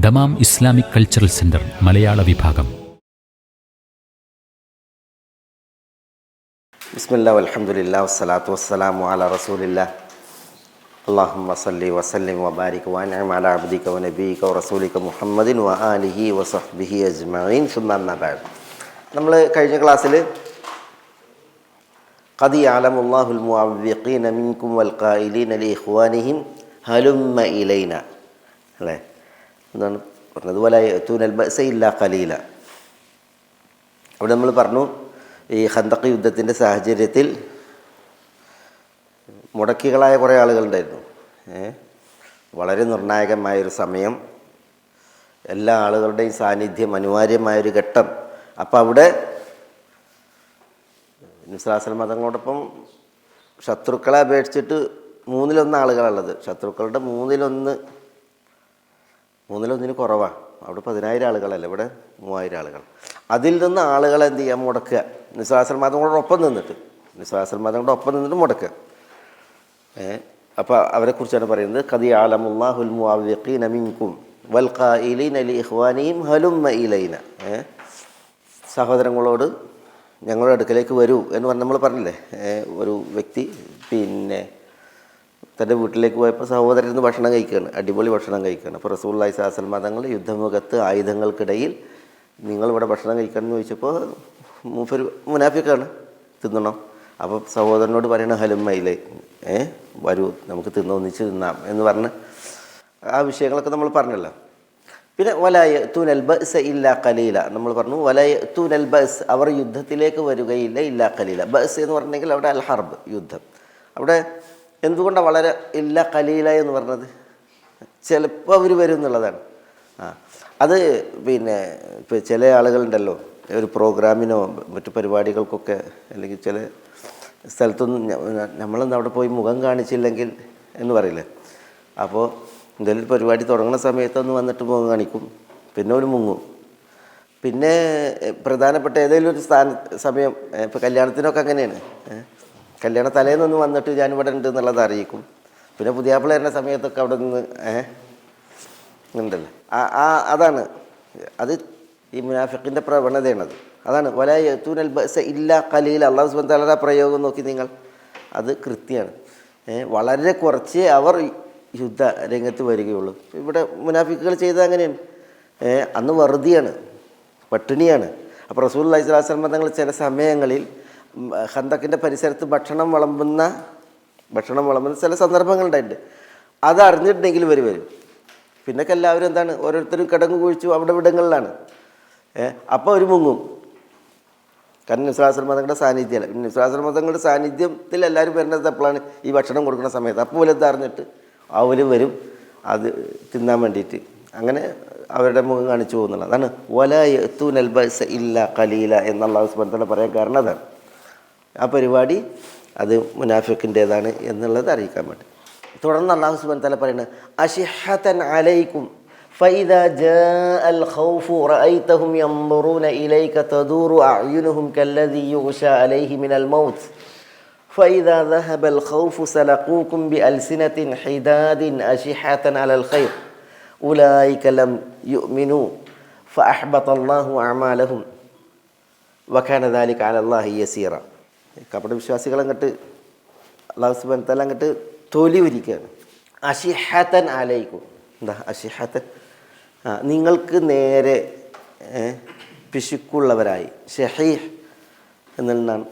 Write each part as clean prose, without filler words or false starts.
Dammam Islamic cultural centre മലയാള വിഭാഗം. ബിസ്മില്ലാ വൽഹംദുലില്ലാ വസ്സലാത്തു വസ്സലാമു അലാ റസൂലില്ലാ അല്ലാഹുമ്മ സല്ലി വസല്ലിം വബാരിക് വഅൻഇം അലാ അബ്ദിക വനബിയിക വറസൂലിക മുഹമ്മദിൻ വആലിഹി വസഹ്ബിഹി അജ്മഈൻ സുമ്മ അമ്മാ ബഅദ്. നമ്മൾ കഴിഞ്ഞ ക്ലാസ്സിൽ ഖദ് യഅലമുല്ലാഹുൽ മുഅവ്വിഖീന മിൻകും വൽ ഖായിലീന ലിഇഖ്വാനിഹിം ഹലുമ്മ ഇലൈന അല്ലേ എന്നാണ് പറഞ്ഞത്. വലാ യഅ്തൂനൽ ബഅസ ഇല്ലാ ഖലീല. അവിടെ നമ്മൾ പറഞ്ഞു ഈ ഖന്തഖ് യുദ്ധത്തിൻ്റെ സാഹചര്യത്തിൽ മുടക്കികളായ കുറേ ആളുകളുണ്ടായിരുന്നു. വളരെ നിർണായകമായൊരു സമയം, എല്ലാ ആളുകളുടെയും സാന്നിധ്യം അനിവാര്യമായൊരു ഘട്ടം. അപ്പം അവിടെ നിസ്ലാസൽ മതങ്ങളോടൊപ്പം ശത്രുക്കളെ അപേക്ഷിച്ചിട്ട് 1/3 ആളുകളുള്ളത്. ശത്രുക്കളുടെ 1/1 കുറവാണ്. അവിടെ 10,000 ആളുകളല്ല, ഇവിടെ 3000 ആളുകൾ. അതിൽ നിന്ന് ആളുകളെ എന്ത് ചെയ്യാൻ മുടക്കുക, നിസ്ലാസൽ മതങ്ങളോടൊപ്പം നിന്നിട്ട് മുടക്കുക. അപ്പോൾ അവരെക്കുറിച്ചാണ് പറയുന്നത്. ഖദ് യഅലമുല്ലാഹുൽ മുഅവ്വിഖീന മിൻകും വൽ ഖായിലീന ലിഇഖ്വാനിഹിം ഹലുമ്മ ഇലൈന. സഹോദരങ്ങളോട് ഞങ്ങളുടെ അടുക്കലേക്ക് വരൂ എന്ന് പറഞ്ഞ് നമ്മൾ പറഞ്ഞില്ലേ. ഒരു വ്യക്തി തൻ്റെ വീട്ടിലേക്ക് പോയപ്പോൾ സഹോദരൻ നിന്ന് ഭക്ഷണം കഴിക്കുകയാണ്, അടിപൊളി ഭക്ഷണം കഴിക്കുകയാണ്. അപ്പോൾ റസൂലുള്ളാഹി സ്വല്ലല്ലാഹു അലൈഹി വസല്ലം തങ്ങൾ യുദ്ധമുഖത്ത് ആയുധങ്ങൾക്കിടയിൽ നിങ്ങളിവിടെ ഭക്ഷണം കഴിക്കണം എന്ന് ചോദിച്ചപ്പോൾ മൂപ്പര് മുനാഫിക്കാണ്, തിന്നണം. അപ്പോൾ സഹോദരനോട് പറയണ ഹലുമ്മയിലെ വരൂ നമുക്ക് ഒന്നിച്ച് തിന്നാം എന്ന് പറഞ്ഞ് ആ വിഷയങ്ങളൊക്കെ നമ്മൾ പറഞ്ഞല്ലോ. പിന്നെ വലായഅ്തൂനൽ ബഅസ ഇല്ലാ ഖലീല നമ്മൾ പറഞ്ഞു. വലായഅ്തൂനൽ ബഅസ് അവർ യുദ്ധത്തിലേക്ക് വരികയില്ല ഇല്ലാ ഖലീല. ബഅസ് എന്ന് പറഞ്ഞെങ്കിൽ അവിടെ അൽ ഹർബ് യുദ്ധം. അവിടെ എന്തുകൊണ്ടാണ് വളരെ ഇല്ലാ ഖലീല എന്ന് പറഞ്ഞത്? ചിലപ്പോൾ അവർ വരും എന്നുള്ളതാണ്. അത് ഇപ്പോൾ ചില ആളുകളുണ്ടല്ലോ, ഒരു പ്രോഗ്രാമിനോ മറ്റു പരിപാടികൾക്കൊക്കെ അല്ലെങ്കിൽ ചില സ്ഥലത്തൊന്നും നമ്മളൊന്നും അവിടെ പോയി മുഖം കാണിച്ചില്ലെങ്കിൽ എന്ന് പറയില്ലേ. അപ്പോൾ എന്തെങ്കിലും പരിപാടി തുടങ്ങുന്ന സമയത്തൊന്ന് വന്നിട്ട് മുഖം കാണിക്കും, പിന്നെ ഒരു മുങ്ങും. പിന്നെ പ്രധാനപ്പെട്ട ഏതെങ്കിലും ഒരു സമയം, ഇപ്പോൾ കല്യാണത്തിനൊക്കെ അങ്ങനെയാണ്. കല്യാണ തലേന്നൊന്ന് വന്നിട്ട് ഞാനിവിടെ ഉണ്ട് എന്നുള്ളത് അറിയിക്കും. പിന്നെ പുതിയാപ്പിള വരുന്ന സമയത്തൊക്കെ അവിടെ നിന്ന് ഉണ്ടല്ലോ. അതാണ് അത് ഈ മുനാഫിഖിൻ്റെ പ്രവണതയാണത്. അതാണ് വലാ യഅ്തൂനൽ ബഅസ ഇല്ലാ ഖലീല. അല്ലാഹു സുബ്ഹാനഹു വ തആല പ്രയോഗം നോക്കി നിങ്ങൾ, അത് കൃത്യമാണ്. വളരെ കുറച്ചേ അവർ യുദ്ധ രംഗത്ത് വരികയുള്ളൂ. ഇവിടെ മുനാഫിക്കുകൾ ചെയ്തത് അങ്ങനെയാണ്. അന്ന് വറുതിയാണ്, പട്ടിണിയാണ്. അപ്പോൾ റസൂലുള്ളാഹി സ്വല്ലല്ലാഹു അലൈഹി വസല്ലം തങ്ങൾ ചില സമയങ്ങളിൽ ഖന്തക്കിൻ്റെ പരിസരത്ത് ഭക്ഷണം വിളമ്പുന്ന ചില സന്ദർഭങ്ങളുണ്ടായിട്ടുണ്ട്. അത് അറിഞ്ഞിട്ടുണ്ടെങ്കിൽ ഇവർ വരും. പിന്നൊക്കെ എല്ലാവരും എന്താണ്, ഓരോരുത്തരും കിടങ്ങ് കുഴിച്ചു അവിടെ ഇവിടങ്ങളിലാണ്. അപ്പോൾ ഒരു മുങ്ങും. കാരണം നിസ്ലാസൽ മതങ്ങളുടെ സാന്നിധ്യമല്ല. നിസ്ലാസൽ മതങ്ങളുടെ സാന്നിധ്യത്തിൽ എല്ലാവരും വരുന്നത് എപ്പോഴാണ്? ഈ ഭക്ഷണം കൊടുക്കുന്ന സമയത്ത്. അപ്പോൾ വലുത് അറിഞ്ഞിട്ട് അവർ വരും അത് തിന്നാൻ വേണ്ടിയിട്ട്. അങ്ങനെ അവരുടെ മുഖം കാണിച്ചു പോകുന്നുള്ളത്. അതാണ് വലാ യഅ്തൂനൽ ബഅസ ഇല്ലാ ഖലീല എന്ന് അല്ലാഹു സുബ്ഹാനഹു വ തആല പറയാൻ കാരണം അതാണ്. ആ പരിപാടി അത് മുനാഫിഖിൻ്റേതാണ് എന്നുള്ളത് അറിയിക്കാൻ വേണ്ടി. തുടർന്ന് അല്ലാഹു സുബ്ഹാനഹു വ തആല പറയുന്നത് അശിഹ്ഹതൻ അലൈക്കും فإذا جاء الخوف رأيتهم ينظرون إليك تدور أعينهم كالذي يغشى عليه من الموت فإذا ذهب الخوف سلقوكم بألسنة حداد أشحة على الخير أولئك لم يؤمنوا فأحبط الله أعمالهم وكان ذلك على الله يسيرا. കപട വിശ്വാസികൾ അങ്ങോട്ട് അല്ലാഹു സുബ്ഹാനഹു വ തആല അങ്ങോട്ട് തൊലി ഉരിക്കുകയാണ്. അശിഹത്തൻ അലൈക്കും. എന്താ അശിഹത്തൻ? നിങ്ങൾക്ക് നേരെ പിശുക്കുള്ളവരായി. ഷഹീഹ് എന്നിൽ നിന്നാണ്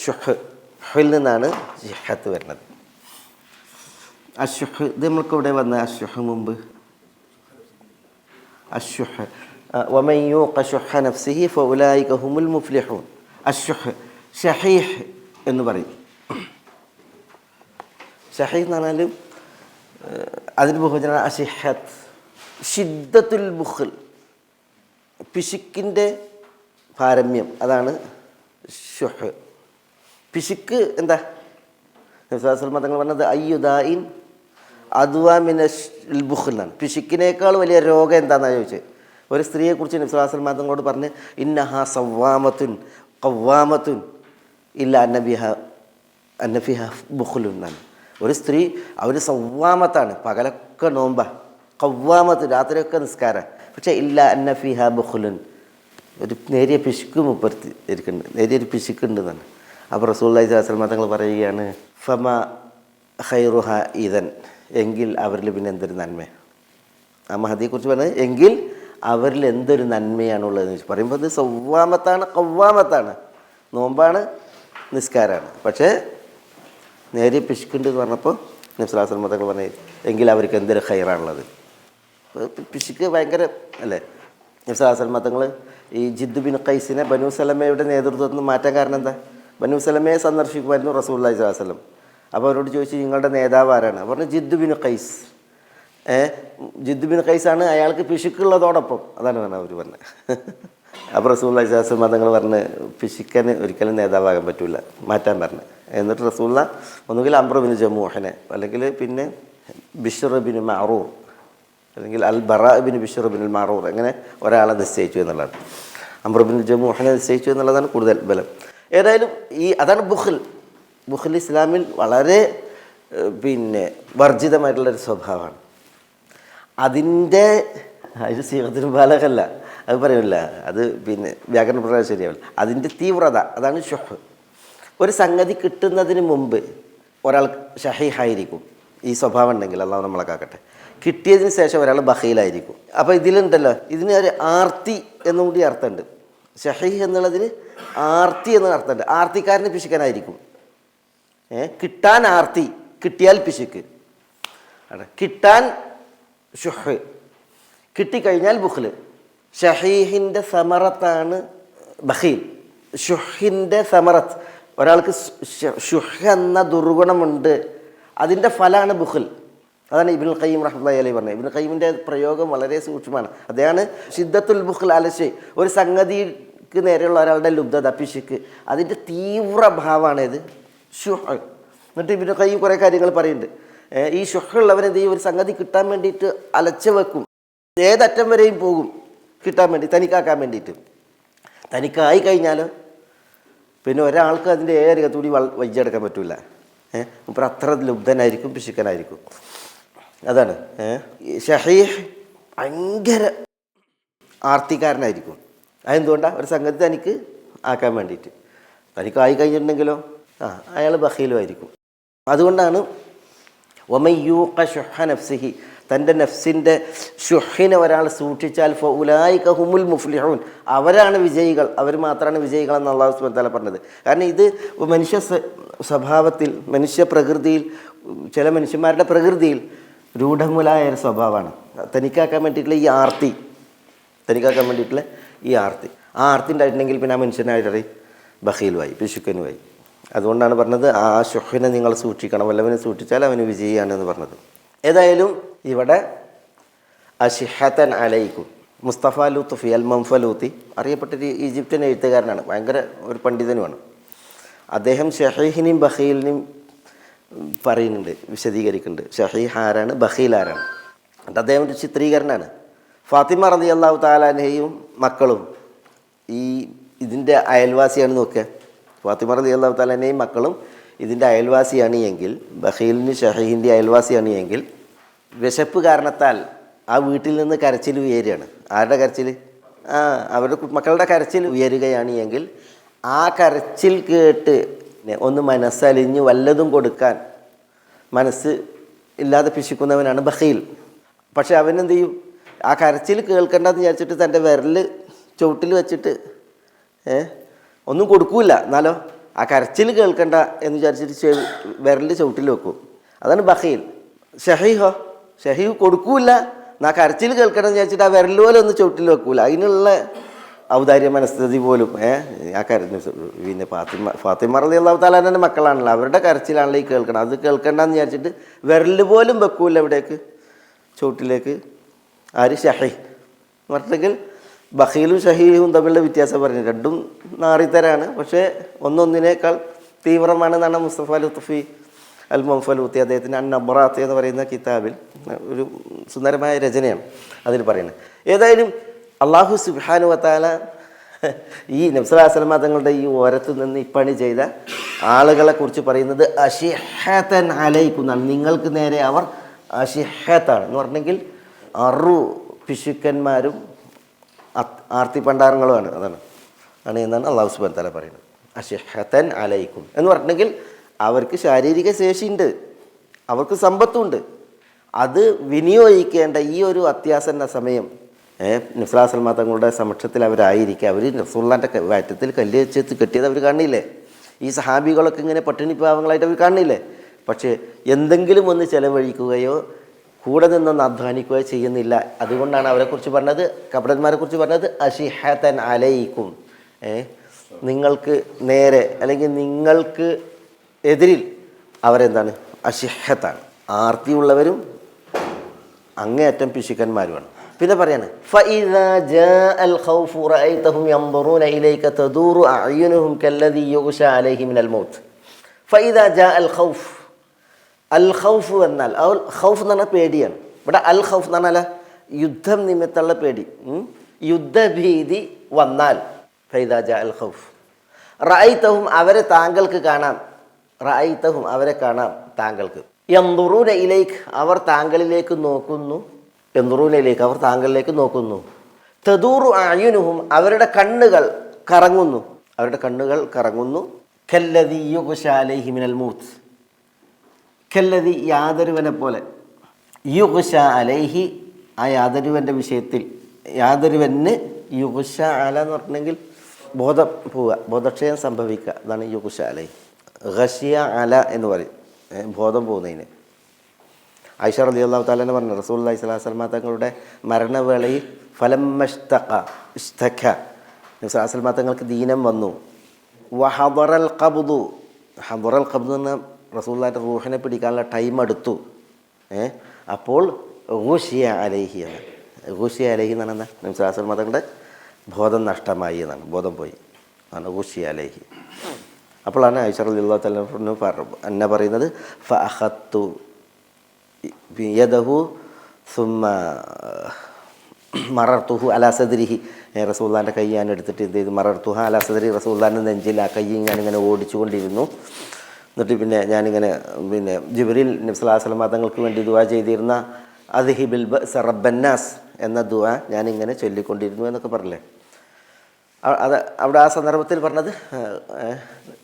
ഷുഹിൽ നിന്നാണ് ഷിഹത്ത് വരുന്നത്. അഷുഹ് ഇത് നമ്മൾക്ക് ഇവിടെ വന്ന അഷുഹ് മുമ്പ് അഷുഹ് വമൻ യൂഖ ശുഹ നഫ്സിഹി ഫഉലൈക ഹുമുൽ മുഫ്ലിഹൂൻ. അഷുഹ് ഷഹീഹ് എന്ന് പറയും. ഷഹീഹ് എന്ന് പറഞ്ഞാൽ അതിന് ബഹുവചന അഷിഹത്ത്. ഷിദ്ദത്തുൽ ബുഖൽ, പിശുക്കിൻ്റെ പാരമ്യം, അതാണ് ഷുഹ്. പിശുക്ക് എന്താ? മതങ്ങൾ പറഞ്ഞത് അയ്യുദായിൻ അദ്വാ മിനൽ ബുഖൽ എന്നാണ്. പിശുക്കിനേക്കാൾ വലിയ രോഗം എന്താണെന്നാണ് ചോദിച്ചത്. ഒരു സ്ത്രീയെക്കുറിച്ച് നബി സ്വല്ലല്ലാഹു അലൈഹി വസല്ലം തങ്ങളോട് പറഞ്ഞ് ഇന്നഹാ സവ്വാമത്തുൻ ഖവ്വാമത്തുൻ ഇല്ല അന്നഫിഹ ബുഖുലുൻ എന്നാണ്. ഒരു സ്ത്രീ അവർ സവ്വാമത്താണ്, പകലൊക്കെ നോമ്പ, ഖവ്വാമത്ത്, രാത്രിയൊക്കെ നിസ്കാരം. പക്ഷേ ഇല്ല അന്ന ഫിഹ ബുഖ്ലുൻ, ഒരു നേരിയ പിശുക്ക് മുപ്പത്തി ഇരിക്കുന്നുണ്ട്, നേരിയൊരു പിശുക്കുണ്ട് എന്നാണ്. അപ്പോൾ റസൂലുള്ളാഹി സ്വല്ലല്ലാഹു അലൈഹി വസല്ലം തങ്ങൾ പറയുകയാണ്, ഫമ ഖൈറുഹ ഇദൻ, എങ്കിൽ അവരിൽ പിന്നെ എന്തൊരു നന്മ. ആ മഹദിയെക്കുറിച്ച് പറഞ്ഞത് എങ്കിൽ അവരിൽ എന്തൊരു നന്മയാണുള്ളതെന്ന് വെച്ച് പറയുമ്പോൾ അത് സവ്വാമത്താണ്, ഖവ്വാമത്താണ്, നോമ്പാണ്, നിസ്കാരമാണ്. പക്ഷേ നേരിയ പിശുക്കുണ്ട് എന്ന് പറഞ്ഞപ്പോൾ നബി സ്വല്ലല്ലാഹു അലൈഹി വസല്ലം തങ്ങൾ പറഞ്ഞത് എങ്കിൽ അവർക്ക് എന്തൊരു ഖൈറാണുള്ളത്. പിശുക്ക് ഭയങ്കര അല്ലേ. നബി സ്വല്ലല്ലാഹു അലൈഹി വസല്ലം തങ്ങൾ ഈ ജിദ്ദ് ബിൻ ഖൈസിനെ ബനൂ സലമയുടെ നേതൃത്വത്തിൽ നിന്ന് മാറ്റാൻ കാരണം എന്താ? ബനൂ സലമയെ സന്ദർശിക്കുമായിരുന്നു റസൂലുള്ളാഹി സ്വല്ലല്ലാഹു അലൈഹി വസല്ലം. അപ്പോൾ അവരോട് ചോദിച്ചു നിങ്ങളുടെ നേതാവ് ആരാണ്? പറഞ്ഞു ജിദ്ദ് ബിൻ ഖൈസ്. ജിദ്ദ് ബിൻ ഖൈസാണ്, അയാൾക്ക് പിശുക്കുള്ളതോടൊപ്പം. അതാണ് പറഞ്ഞത് അവർ പറഞ്ഞത്. അപ്പോൾ റസൂലുള്ളാഹി സ്വല്ലല്ലാഹു അലൈഹി വസല്ലം തങ്ങൾ പറഞ്ഞ് പിശുക്കന് ഒരിക്കലും നേതാവാകാൻ പറ്റില്ല, മാറ്റാൻ പറഞ്ഞു. എന്നിട്ട് റസൂലുള്ള ഒന്നുകിൽ അംർ ബിൻ ജമൂഹനെ, അല്ലെങ്കിൽ പിന്നെ ബിശ്ർ ബിൻ മഅറൂർ, അല്ലെങ്കിൽ അൽ ബറാ ബിൻ ബിശ്ർ ബിൻ മഅറൂർ, അങ്ങനെ ഒരാളെ നിശ്ചയിച്ചു എന്നുള്ളതാണ്. അംർ ബിൻ ജമൂഹനെ നിശ്ചയിച്ചു എന്നുള്ളതാണ് കൂടുതൽ ബലം. ഏതായാലും അതാണ് ബുഖ്ൽ. ബുഖ്ൽ ഇസ്ലാമിൽ വളരെ വർജിതമായിട്ടുള്ളൊരു സ്വഭാവമാണ്. അതിൻ്റെ ഒരു സീഗത്തുൽ മുബാലഗല്ല, അത് പറയുന്നില്ല, അത് വ്യാകരണ പ്രകാരം ശരിയാവില്ല. അതിൻ്റെ തീവ്രത അതാണ് ഷുഹ്. ഒരു സംഗതി കിട്ടുന്നതിന് മുമ്പ് ഒരാൾ ഷഹീഹായിരിക്കും, ഈ സ്വഭാവം ഉണ്ടെങ്കിൽ, അള്ളാഹു നമ്മളെ കാക്കട്ടെ. കിട്ടിയതിന് ശേഷം ഒരാൾ ബഖീലായിരിക്കും. അപ്പോൾ ഇതിലുണ്ടല്ലോ, ഇതിന് ഒരു ആർത്തി എന്നും കൂടി അർത്ഥമുണ്ട്. ഷഹീഹ് എന്നുള്ളതിന് ആർത്തി എന്നൊരു അർത്ഥമുണ്ട്. ആർത്തിക്കാരന് പിശുക്കനായിരിക്കും. കിട്ടാൻ ആർത്തി, കിട്ടിയാൽ പിശുക്ക്. കിട്ടാൻ ഷുഹ്, കിട്ടിക്കഴിഞ്ഞാൽ ബുഖ്ല്. ഷഹീഹിൻ്റെ സമറത്താണ് ബഖീൽ. ഷുഹിൻ്റെ സമറത്ത്, ഒരാൾക്ക് ഷുഹ് എന്ന ദുർഗുണമുണ്ട്, അതിൻ്റെ ഫലമാണ് ബുഖ്ൽ. അതാണ് ഇബ്നുൽ ഖയ്യിം റഹ്മത്തുള്ളാഹി അലൈഹി പറഞ്ഞത്. ഇബ്നുൽ ഖയ്യിമിൻ്റെ പ്രയോഗം വളരെ സൂക്ഷ്മമാണ്. അദ്ദേഹമാണ് ഷിദ്ദത്തുൽ ബുഖ്ൽ അലശൈ, ഒരു സംഗതിക്ക് നേരെയുള്ള ഒരാളുടെ ലുബ്ധത, പിശുക്ക്, അതിൻ്റെ തീവ്രഭാവമാണ് ഇത് ഷുഹ്. എന്നിട്ട് ഇബ്നുൽ ഖയ്യിം കുറേ കാര്യങ്ങൾ പറയുന്നുണ്ട്. ഈ ഷുഹുള്ളവനെന്ത് ചെയ്യും? ഒരു സംഗതി കിട്ടാൻ വേണ്ടിയിട്ട് അലച്ച വെക്കും, ഏതറ്റം വരെയും പോകും കിട്ടാൻ വേണ്ടി, തനിക്കാക്കാൻ വേണ്ടിയിട്ട്. തനിക്കായി കഴിഞ്ഞാലോ പിന്നെ ഒരാൾക്ക് അതിൻ്റെ ഏറികത്തൂടി വജ്ജെടുക്കാൻ പറ്റില്ല. അപ്പോൾ അത്ര ലുബ്ധനായിരിക്കും, പിശുക്കനായിരിക്കും. അതാണ് ഷഹീഹ് ഭയങ്കര ആർത്തിക്കാരനായിരിക്കും. അതെന്തുകൊണ്ടാണ്? ഒരു സംഗതി തനിക്ക് ആക്കാൻ വേണ്ടിയിട്ട്. തനിക്കായി കഴിഞ്ഞിട്ടുണ്ടെങ്കിലോ അയാൾ ബഖീലും ആയിരിക്കും. അതുകൊണ്ടാണ് വമൻ യൂഖ ശുഹ നഫ്സിഹി, തൻ്റെ നഫ്സിൻ്റെ ഷുഹിനെ ഒരാൾ സൂക്ഷിച്ചാൽ ഫഉലൈക ഹുമുൽ മുഫ്ലിഹൂൻ, അവരാണ് വിജയികൾ, അവർ മാത്രമാണ് വിജയികൾ എന്ന് അല്ലാഹു സുബ്ഹാനഹു വ തആല പറഞ്ഞത്. കാരണം ഇത് മനുഷ്യ സ്വഭാവത്തിൽ, മനുഷ്യ പ്രകൃതിയിൽ, ചില മനുഷ്യന്മാരുടെ പ്രകൃതിയിൽ രൂഢമൂലമായ ഒരു സ്വഭാവമാണ് തനിക്കാക്കാൻ വേണ്ടിയിട്ടുള്ള ഈ ആർത്തി. തനിക്കാക്കാൻ വേണ്ടിയിട്ടുള്ള ഈ ആർത്തി, ആ ആർത്തി ഉണ്ടായിട്ടുണ്ടെങ്കിൽ പിന്നെ ആ മനുഷ്യനായിട്ട് ബഖീലുമായി, പിശുക്കനുമായി. അതുകൊണ്ടാണ് പറഞ്ഞത് ആ ഷുഹിനെ നിങ്ങൾ സൂക്ഷിക്കണം, വല്ലവനെ സൂക്ഷിച്ചാൽ അവന് വിജയിയാണെന്ന് പറഞ്ഞത്. ഏതായാലും ഇവിടെ അഷിഹത്തൻ അലൈക്കും, മുസ്തഫ ലൂത്തുഫി അൽ മംഫലൂത്തി, അറിയപ്പെട്ടൊരു ഈജിപ്ഷ്യൻ എഴുത്തുകാരനാണ്, ഭയങ്കര ഒരു പണ്ഡിതനുമാണ്. അദ്ദേഹം ഷഹീഹിനെയും ബഖീലിനെയും പറയുന്നുണ്ട്, വിശദീകരിക്കുന്നുണ്ട്. ഷഹീഹ് ആരാണ്, ബഖീൽ ആരാണ്. എന്നിട്ട് അദ്ദേഹം ഒരു ചിത്രീകരണമാണ്. ഫാത്തിമ റളിയല്ലാഹു തആല അൻഹയും മക്കളും ഇതിൻ്റെ അയൽവാസിയാണ് നോക്കുക. ഫാത്തിമ റളിയല്ലാഹു തആല അൻഹയും മക്കളും ഇതിൻ്റെ അയൽവാസിയാണ് എങ്കിൽ, ബഖീലിന് ഷഹീഹിൻ്റെ അയൽവാസിയാണ് എങ്കിൽ, വിശപ്പ് കാരണത്താൽ ആ വീട്ടിൽ നിന്ന് കരച്ചിൽ ഉയരുകയാണ്. ആരുടെ കരച്ചിൽ? അവരുടെ മക്കളുടെ കരച്ചിൽ ഉയരുകയാണ് എങ്കിൽ ആ കരച്ചിൽ കേട്ട് ഒന്ന് മനസ്സലിഞ്ഞ് വല്ലതും കൊടുക്കാൻ മനസ്സ് ഇല്ലാതെ പിശുക്കുന്നവനാണ് ബഖീൽ. പക്ഷെ അവനെന്ത് ചെയ്യും? ആ കരച്ചിൽ കേൾക്കേണ്ടെന്ന് വിചാരിച്ചിട്ട് തൻ്റെ വിരൽ ചുവട്ടിൽ വെച്ചിട്ട് ഒന്നും കൊടുക്കൂല, എന്നാലോ ആ കരച്ചിൽ കേൾക്കണ്ട എന്ന് വിചാരിച്ചിട്ട് വിരൽ ചുവട്ടിൽ വെക്കും. അതാണ് ബഖീൽ. ഷഹീഹോ? ഷഹീഹ് കൊടുക്കൂല, ആ കരച്ചിൽ കേൾക്കണം എന്ന് വിചാരിച്ചിട്ട് ആ വിരൽ പോലെ ഒന്ന് ചുവട്ടിൽ വെക്കൂല. അതിനുള്ള ഔദാര്യ മനസ്ഥിതി പോലും ആ പിന്നെ ഫാത്തിമ റളിയല്ലാഹു തആല അൻഹയുടെ മക്കളാണല്ലോ, അവരുടെ കരച്ചിലാണല്ലോ ഈ കേൾക്കണം. അത് കേൾക്കണ്ടെന്ന് വിചാരിച്ചിട്ട് വിരൽ പോലും വെക്കൂല എവിടേക്ക്? ചുവട്ടിലേക്ക്. ആര്? ഷഹീഹ് എന്ന് പറഞ്ഞിട്ടെങ്കിൽ ബഖീലും ഷഹീഹും തമ്മിലുള്ള വ്യത്യാസം പറഞ്ഞു. രണ്ടും നാറിത്തരാണ്, പക്ഷേ ഒന്നൊന്നിനേക്കാൾ തീവ്രമാണെന്നാണ് മുസ്തഫ ലുത്ഫി അൽ മംഫലൂത്തി അദ്ദേഹത്തിൻ്റെ അൻ-നബ്റാത്ത് എന്ന് പറയുന്ന കിതാബിൽ, ഒരു സുന്ദരമായ രചനയാണ് അതിൽ പറയുന്നത്. ഏതായാലും അല്ലാഹു സുബ്ഹാനഹു വ തആല ഈ നബി സല്ലല്ലാഹു അലൈഹി വസല്ലം തങ്ങളുടെ ഈ ഓരത്ത് നിന്ന് ഇപ്പണി ചെയ്ത ആളുകളെ കുറിച്ച് പറയുന്നത് അഷിഹത്തൻ അലൈക്കും, നിങ്ങൾക്ക് നേരെ അവർ അഷിഹത്താണ് എന്ന് പറഞ്ഞെങ്കിൽ 6 പിശുക്കന്മാരും ആർത്തി പണ്ടാരങ്ങളുമാണ്. ആണ് എന്നാണ് അള്ളാഹു സുബ്ഹാനഹു വ തആല പറയുന്നത്. അശിഹത്തൻ അലൈക്കും എന്ന് പറഞ്ഞിട്ടുണ്ടെങ്കിൽ അവർക്ക് ശാരീരിക ശേഷിയുണ്ട്, അവർക്ക് സമ്പത്തുണ്ട്. അത് വിനിയോഗിക്കേണ്ട ഈ ഒരു അത്യാസന്ന സമയം നബി സ്വല്ലല്ലാഹു അലൈഹി വസല്ലം തങ്ങളുടെ സമക്ഷത്തിൽ അവരായിരിക്കുക. അവർ റസൂലുള്ളാഹിൻ്റെ വയറ്റത്തിൽ കല്ല് വെച്ച് കെട്ടിയത് അവർ കാണില്ലേ? ഈ സഹാബികളൊക്കെ ഇങ്ങനെ പട്ടിണി പാവങ്ങളായിട്ട് അവർ കാണില്ലേ? പക്ഷേ എന്തെങ്കിലും ഒന്ന് ചെലവഴിക്കുകയോ കൂടെ നിന്നൊന്ന് അധ്വാനിക്കുകയോ ചെയ്യുന്നില്ല. അതുകൊണ്ടാണ് അവരെക്കുറിച്ച് പറഞ്ഞത്, കപടന്മാരെ കുറിച്ച് പറഞ്ഞത് അശിഹത്തൻ അലൈക്കും. നിങ്ങൾക്ക് നേരെ അല്ലെങ്കിൽ നിങ്ങൾക്ക് എതിരിൽ അവരെന്താണ്? അശിഹത്താണ്, ആർത്തിയുള്ളവരും അങ്ങേയറ്റം പിശുക്കന്മാരുമാണ്. പിന്നെ പറയാണ് ഫഇദാ ജാഅൽ ഖൗഫു റഅയ്തഹും യൻദുറൂന ഇലൈക തദൂറു അഅ്യുനുഹും കല്ലദീ യുഗ്ശാ അലൈഹി മിനൽ മൗത്ത്. ഫഇദാ ജാഅൽ ഖൗഫ്, അൽ ഖൗഫ് എന്നാൽ ഖൗഫ് എന്ന് പറഞ്ഞാൽ പേടിയാണ്. ഇവിടെ അൽ ഖൗഫ് എന്ന് പറഞ്ഞാൽ യുദ്ധം നിമിത്തമുള്ള പേടി, യുദ്ധഭീതി വന്നാൽ ഫഇദാ ജാഅൽ ഖൗഫ് റഅയ്തഹും അവരെ താങ്കൾക്ക് കാണാം, റഅയ്തഹും അവരെ കാണാം താങ്കൾക്ക്, യൻദുറൂന ഇലൈക് അവർ താങ്കളിലേക്ക് നോക്കുന്നു, യൻദുറൂനയിലേക്ക് അവർ താങ്കളിലേക്ക് നോക്കുന്നു, തദൂറു അഅ്യുനുഹും അവരുടെ കണ്ണുകൾ കറങ്ങുന്നു, അവരുടെ കണ്ണുകൾ കറങ്ങുന്നു, കല്ലദീ യുഗ്ശാ അലൈഹി മിനൽ മൗത്ത്, കല്ലദീ യാതൊരുവനെ പോലെ, യുഗ്ശാ അലൈഹി ആ യാതൊരുവൻ്റെ വിഷയത്തിൽ, യാതൊരുവന് യുഗ്ശാ അല എന്ന് പറഞ്ഞിട്ടുണ്ടെങ്കിൽ ബോധം പോവുക, ബോധക്ഷയം സംഭവിക്കുക, അതാണ് യുഗ്ശാ അലൈഹി. ഖശിയ അല എന്ന് പറയും, ബോധം പോകുന്നതിന്. ആയിഷ റളിയല്ലാഹു തആല പറഞ്ഞു റസൂലുള്ളാഹി സ്വല്ലല്ലാഹു അലൈഹി വസല്ലം തങ്ങളുടെ മരണവേളയിൽ ഫലമ്മഷ്തഖ ഇസ്തഖ നബി സ്വല്ലല്ലാഹു അലൈഹി വസല്ലം തങ്ങൾക്ക് ദീനം വന്നു. വഹദറൽ ഖബ്ദു, ഹദറൽ ഖബ്ദു എന്ന റസൂലുള്ളാഹിയുടെ റൂഹിനെ പിടിക്കാനുള്ള ടൈം എടുത്തു. അപ്പോൾ ഖുശിയ അലൈഹി ആണ്, ഖുശിയ അലൈഹി എന്ന് പറഞ്ഞാൽ നബി സ്വല്ലല്ലാഹു അലൈഹി വസല്ലം തങ്ങളുടെ ബോധം നഷ്ടമായി എന്നാണ്, ബോധം പോയി ആണ് ഖുശിയ അലൈഹി. അപ്പോഴാണ് ആയിഷ റളിയല്ലാഹു തആല എന്നെ പറയുന്നത് ഫഅഖത്തു യദഹു സുമ്മ മറർത്തുഹു അലാ സദ്രിഹി, റസൂലുള്ളാഹിൻ്റെ കൈ ഞാൻ എടുത്തിട്ട് എന്ത് ചെയ്തു? മറർത്തുഹ അലാ സദ്രി, റസൂലുള്ളാഹിൻ്റെ നെഞ്ചിൽ ആ കൈ ഞാനിങ്ങനെ ഓടിച്ചു കൊണ്ടിരുന്നു. എന്നിട്ട് പിന്നെ ഞാനിങ്ങനെ ജിബ്രീൽ നബി സ്വല്ലല്ലാഹു അലൈഹി വസല്ലം തങ്ങൾക്ക് വേണ്ടി ദുആ ചെയ്തിരുന്ന അദ്ഹിബിൽ ബഅ്സ റബ്ബന്നാസ് എന്ന ദുആ ഞാനിങ്ങനെ ചൊല്ലിക്കൊണ്ടിരുന്നു എന്നൊക്കെ പറഞ്ഞില്ലേ. അത് അവിടെ ആ സന്ദർഭത്തിൽ പറഞ്ഞത്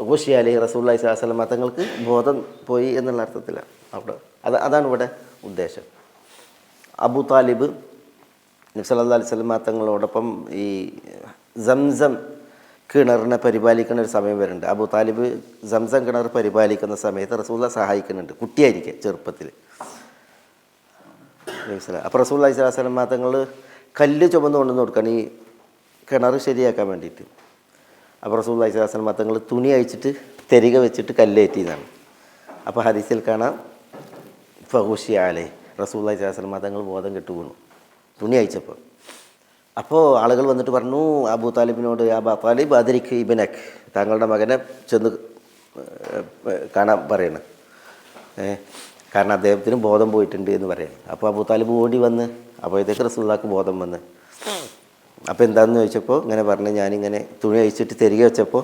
ഖുശിയ അലൈഹി റസൂലുള്ളാഹി സ്വല്ലല്ലാഹു അലൈഹി വസല്ലം തങ്ങൾക്ക് ബോധം പോയി എന്നുള്ള അർത്ഥത്തിലാണ് അവിടെ. അതാണ് ഇവിടെ ഉദ്ദേശം. അബൂ താലിബ് നബി സല്ലല്ലാഹു അലൈഹി വസല്ലം തങ്ങളോടൊപ്പം ഈ സംസം കിണറിനെ പരിപാലിക്കുന്ന ഒരു സമയം വരുന്നുണ്ട്. അബൂ താലിബ് സംസം കിണർ പരിപാലിക്കുന്ന സമയത്ത് റസൂലുള്ളാഹി സഹായിക്കുന്നുണ്ട്, കുട്ടിയായിരിക്കെ ചെറുപ്പത്തിൽ. അപ്പോൾ റസൂലുള്ളാഹി സ്വല്ലല്ലാഹു അലൈഹി വസല്ലം തങ്ങൾ കല്ല് ചുമന്ന് കൊണ്ടുവന്ന് കൊടുക്കണം ഈ കിണർ ശരിയാക്കാൻ വേണ്ടിയിട്ട്. അപ്പോൾ റസൂലുള്ളാഹി സ്വല്ലല്ലാഹു അലൈഹി വസല്ലം തങ്ങൾ തുണി അഴിച്ചിട്ട് തെരിക വെച്ചിട്ട് കല്ലേറ്റിയതാണ്. അപ്പോൾ ഹദീസിൽ കാണാം ഫഖുശിയ അലൈഹി റസൂലുള്ളാഹി സ്വല്ലല്ലാഹു അലൈഹി വസല്ലം തങ്ങൾ ബോധം കെട്ടു വീണു തുണി അഴിച്ചപ്പോൾ. അപ്പോൾ ആളുകൾ വന്നിട്ട് പറഞ്ഞു അബൂ താലിബിനോട്, അബൂ താലിബ് അദ്രിക് ഇബ്നക്, താങ്കളുടെ മകനെ ചെന്ന് കാണാൻ പറയണം, കാരണം അദ്ദേഹത്തിന് ബോധം പോയിട്ടുണ്ട് എന്ന് പറയണം. അപ്പോൾ അബൂ താലിബ് ഓടി വന്ന് അപ്പോഴത്തേക്ക് റസൂലുള്ളാഹിക്ക് ബോധം വന്ന്. അപ്പോൾ എന്താണെന്ന് ചോദിച്ചപ്പോൾ ഇങ്ങനെ പറഞ്ഞു, ഞാനിങ്ങനെ തുണി അഴിച്ചിട്ട് തിരികെ വെച്ചപ്പോൾ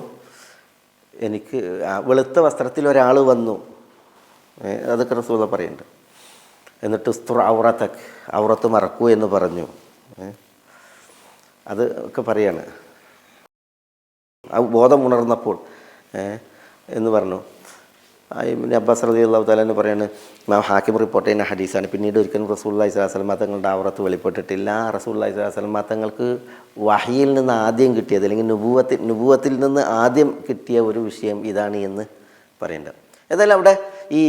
എനിക്ക് വെളുത്ത വസ്ത്രത്തിൽ ഒരാൾ വന്നു, അതൊക്കെ റസൂലുള്ളാഹി പറയുന്നുണ്ട്. എന്നിട്ട് ഉസ്തുർ ഔറത്തക്, ഔറത്ത് മറക്കൂ എന്ന് പറഞ്ഞു. അത് ഒക്കെ പറയാണ്. ബോധം ഉണർന്നപ്പോൾ എന്ന് പറഞ്ഞു. ഇബ്നു അബ്ബാസ് റളിയല്ലാഹു തആല എന്ന് പറയാണ്, ഇമാം ഹാക്കിം റിപ്പോർട്ട് ചെയ്യുന്ന ഹദീസാണ്. പിന്നീട് ഒരിക്കലും റസൂലുള്ളാഹി സ്വല്ലല്ലാഹു അലൈഹി വസല്ലം തങ്ങളുടെ ഔറത്ത് വെളിപ്പെട്ടിട്ടില്ല. റസൂലുള്ളാഹി സ്വല്ലല്ലാഹു അലൈഹി വസല്ലം തങ്ങൾക്ക് വഹിയിൽ നിന്ന് ആദ്യം കിട്ടിയത് അല്ലെങ്കിൽ നുബുവത്തിൽ നിന്ന് ആദ്യം കിട്ടിയ ഒരു വിഷയം ഇതാണ് എന്ന് പറയുന്നുണ്ട്. ഏതായാലും അവിടെ ഈ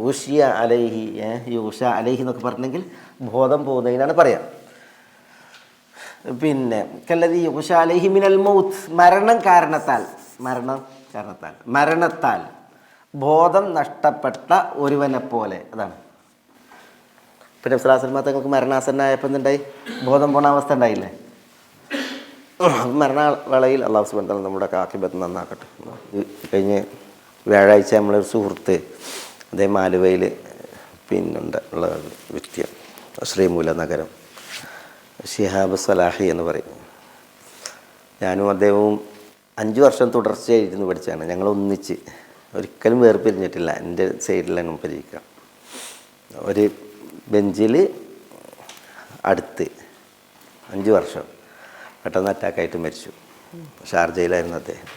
ഖുശിയ അലൈഹി, യുഗ്ശ അലൈഹി എന്നൊക്കെ പറഞ്ഞെങ്കിൽ ബോധം പോകുന്നതിനാണ് പറയാം. പിന്നെ കല്ലദീ യുഗ്ശ അലൈഹി മിനൽ മൗത്ത്, മരണത്താൽ ബോധം നഷ്ടപ്പെട്ട ഒരുവനെ പോലെ. അതാണ് പിന്നെ സ്വലാസ്ലമ തങ്ങൾക്ക് മരണാസന്നായപ്പോൾ എന്തുണ്ടായി? ബോധം പോണ അവസ്ഥ ഉണ്ടായില്ലേ? മരണവേളയിൽ അല്ലാഹു സുബ്ഹാനഹു വ തആല നമ്മുടെ ആഖിബത്ത് നന്നാക്കട്ടെ. കഴിഞ്ഞ വ്യാഴാഴ്ച നമ്മളൊരു സുഹൃത്ത് അദ്ദേഹം ആലുവയിൽ പിന്നുണ്ട് ഉള്ള വ്യക്തിയാണ്, ശ്രീമൂല നഗരം, ഷിഹാബ് സലാഹി എന്ന് പറയും. ഞാനും അദ്ദേഹവും 5 വർഷം തുടർച്ചയായിരുന്നു പഠിച്ചാണ്. ഞങ്ങൾ ഒന്നിച്ച് ഒരിക്കലും വേർപിരിഞ്ഞിട്ടില്ല. എൻ്റെ സൈഡിലാണ് പരിചയിക്കുക. ഒരു ബെഞ്ചിൽ അടുത്ത് 5 വർഷം പെട്ടെന്ന് അറ്റാക്കായിട്ട് മരിച്ചു. ഷാർജയിലായിരുന്നു അദ്ദേഹം.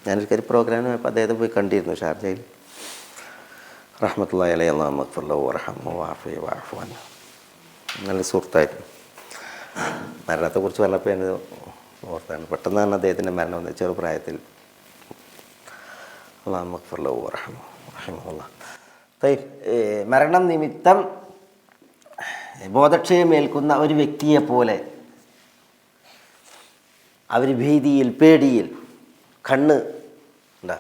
ഞാനൊരു പ്രോഗ്രാമിന് പോയപ്പോൾ അദ്ദേഹത്തെ പോയി കണ്ടിരുന്നു ഷാർജയിൽ. റഹ്മത്തുള്ളാഹി അലൈഹി അല്ലാഹു മഗ്ഫിർ ലഹു വറഹ്മഹു വഅഫിഹി വഅഫു അൻഹു. നല്ല സുഹൃത്തായിരുന്നു. മരണത്തെക്കുറിച്ച് പറഞ്ഞപ്പോൾ ഞാൻ ഓർത്താണ്. പെട്ടെന്നാണ് അദ്ദേഹത്തിൻ്റെ മരണം വന്നത്, ചെറുപ്രായത്തിൽ. അല്ലാഹു മഗ്ഫിർ ലഹു വറഹ്മഹു റഹിമഹുല്ലാഹ്. മരണം നിമിത്തം ബോധക്ഷയമേൽക്കുന്ന ഒരു വ്യക്തിയെപ്പോലെ അവർ ഭീതിയിൽ, പേടിയിൽ, കണ്ണ് എന്താ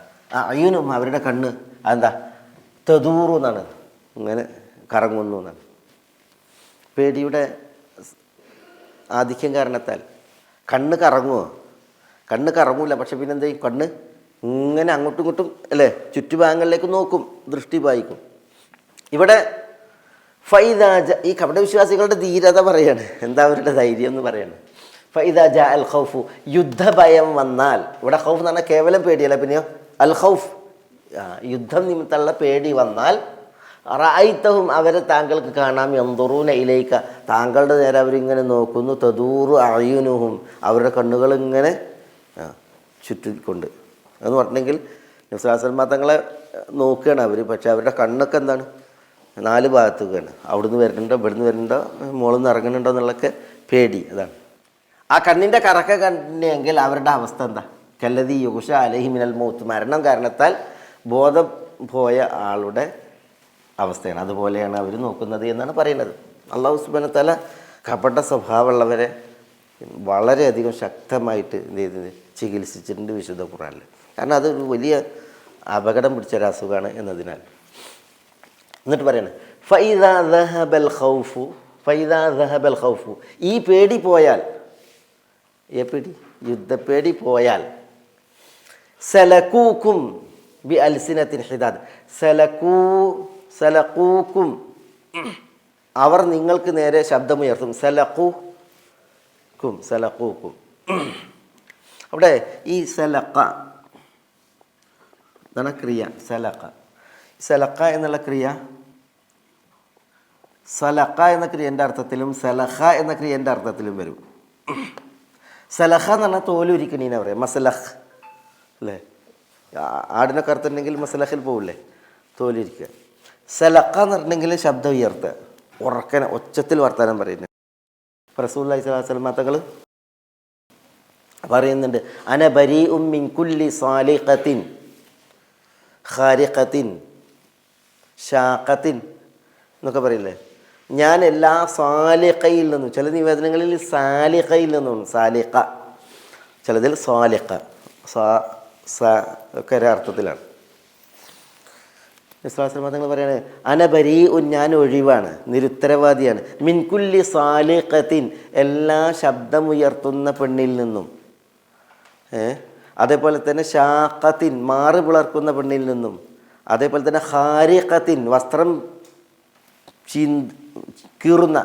അയ്യനും അവരുടെ കണ്ണ് അതെന്താ തെതൂറു എന്നാണ്, ഇങ്ങനെ കറങ്ങുന്നു എന്നാണ്. പേടിയുടെ ആധിക്യം കാരണത്താൽ കണ്ണ് കറങ്ങുമോ? കണ്ണ് കറങ്ങൂല. പക്ഷെ പിന്നെന്ത് ചെയ്യും? കണ്ണ് ഇങ്ങനെ അങ്ങോട്ടും ഇങ്ങോട്ടും അല്ലേ ചുറ്റുഭാഗങ്ങളിലേക്ക് നോക്കും, ദൃഷ്ടി പായിക്കും. ഇവിടെ ഫൈദാജ ഈ കപടവിശ്വാസികളുടെ ധീരത പറയാണ്. എന്താ അവരുടെ ധൈര്യം എന്ന് പറയാണ്. ഫൈദാജ അൽ ഖൗഫു യുദ്ധഭയം വന്നാൽ, ഇവിടെ ഖൗഫ് എന്ന് പറഞ്ഞാൽ കേവലം പേടിയല്ല, പിന്നെയോ അൽ ഖൗഫ് യുദ്ധം നിമിത്തമുള്ള പേടി വന്നാൽ റഅയ്തഹും അവരെ താങ്കൾക്ക് കാണാം യൻദുറൂന ഇലൈക താങ്കളുടെ നേരെ അവരിങ്ങനെ നോക്കുന്നു. തദൂറു അയുനുഹും അവരുടെ കണ്ണുകൾ ഇങ്ങനെ ചുറ്റിക്കൊണ്ട് എന്ന് പറഞ്ഞെങ്കിൽ നബി സ്വല്ലല്ലാഹു അലൈഹി വസല്ലം തങ്ങളെ നോക്കുകയാണ് അവർ. പക്ഷേ അവരുടെ കണ്ണൊക്കെ എന്താണ് 4 ഭാഗത്തേക്കാണ്. അവിടുന്ന് വരുന്നുണ്ടോ, ഇവിടുന്ന് വരുന്നുണ്ടോ, മുകളിൽ നിന്ന് ഇറങ്ങുന്നുണ്ടോ എന്നുള്ളതൊക്കെ പേടി. അതാണ് ആ കണ്ണിൻ്റെ കറക്ക കണ്ടെങ്കിൽ അവരുടെ അവസ്ഥ എന്താ? കല്ലദീ യുഗ്ഷ അലൈഹി മിനൽ മൗത്ത് മരണം കാരണത്താൽ ബോധം പോയ ആളുടെ അവസ്ഥയാണ്. അതുപോലെയാണ് അവർ നോക്കുന്നത് എന്നാണ് പറയുന്നത്. അല്ലാഹു സുബ്ഹാനഹു വ തആല കപട സ്വഭാവമുള്ളവരെ വളരെയധികം ശക്തമായിട്ട് എന്ത് ചെയ്തത് ചികിത്സിച്ചിട്ടുണ്ട് വിശുദ്ധ ഖുർആനിൽ. കാരണം അതൊരു വലിയ അപകടം പിടിച്ചൊരു അസുഖമാണ് എന്നതിനാൽ. എന്നിട്ട് പറയണേ ഫൈദാ ദഹബൽ ഖൗഫു ഈ പേടി പോയാൽ, പേടി യുദ്ധപ്പേടി പോയാൽ സലകൂക്കും ബി അൽസിനത്തിൻ ഹിദാദ് സലകൂക്കും അവർ നിങ്ങൾക്ക് നേരെ ശബ്ദമുയർത്തും. സലകൂക്കും അവിടെ ഈ സലക്ക എന്നാണ് ക്രിയ. സലക്ക എന്നുള്ള ക്രിയ സലഖ എന്ന ക്രിയൻ്റെ അർത്ഥത്തിലും സലഹ എന്ന ക്രിയൻ്റെ അർത്ഥത്തിലും വരും. സലഹ എന്ന് പറഞ്ഞാൽ തോലുരിക്കണീനെ പറയാം. മസലഹ് അല്ലേ, ആടിനൊക്കെ അർത്ഥമുണ്ടെങ്കിൽ മസലഹിൽ പോവില്ലേ, തോലുരിക്കുക. സലഖ എന്ന് പറഞ്ഞെങ്കിൽ ശബ്ദം ഉയർത്തുക, ഉറക്കന ഒച്ചത്തിൽ വർത്താനം പറയുന്നത്. റസൂലുള്ളാഹി സ്വല്ലല്ലാഹു അലൈഹി വസല്ലം തങ്ങൾ പറയുന്നുണ്ട് അന ബരീഉം മിൻ കുല്ലി സാലിഖത്തിൻ ഖാരിഖത്തിൻ ഷാഖത്തിൻ എന്നൊക്കെ പറയില്ലേ. ഞാൻ എല്ലാ സാലിഖയിൽ നിന്നും, ചില നിവേദനങ്ങളിൽ സാലിഖയിൽ നിന്നും, സാലിഖ ചിലതിൽ സാലിഖ ഒക്കെ ഒരു അർത്ഥത്തിലാണ്. വിശ്വാസ തങ്ങൾ പറയാണ് അനബരീ ഞാൻ ഒഴിവാണ്, നിരുത്തരവാദിയാണ്. മിൻകുല്ലി സാലിഖത്തിൻ എല്ലാ ശബ്ദമുയർത്തുന്ന പെണ്ണിൽ നിന്നും, അതേപോലെ തന്നെ ഷാഖത്തിൻ മാറ് പിളർക്കുന്ന പെണ്ണിൽ നിന്നും, അതേപോലെ തന്നെ ഖാരിഖത്തിൻ വസ്ത്രം കീറുന്ന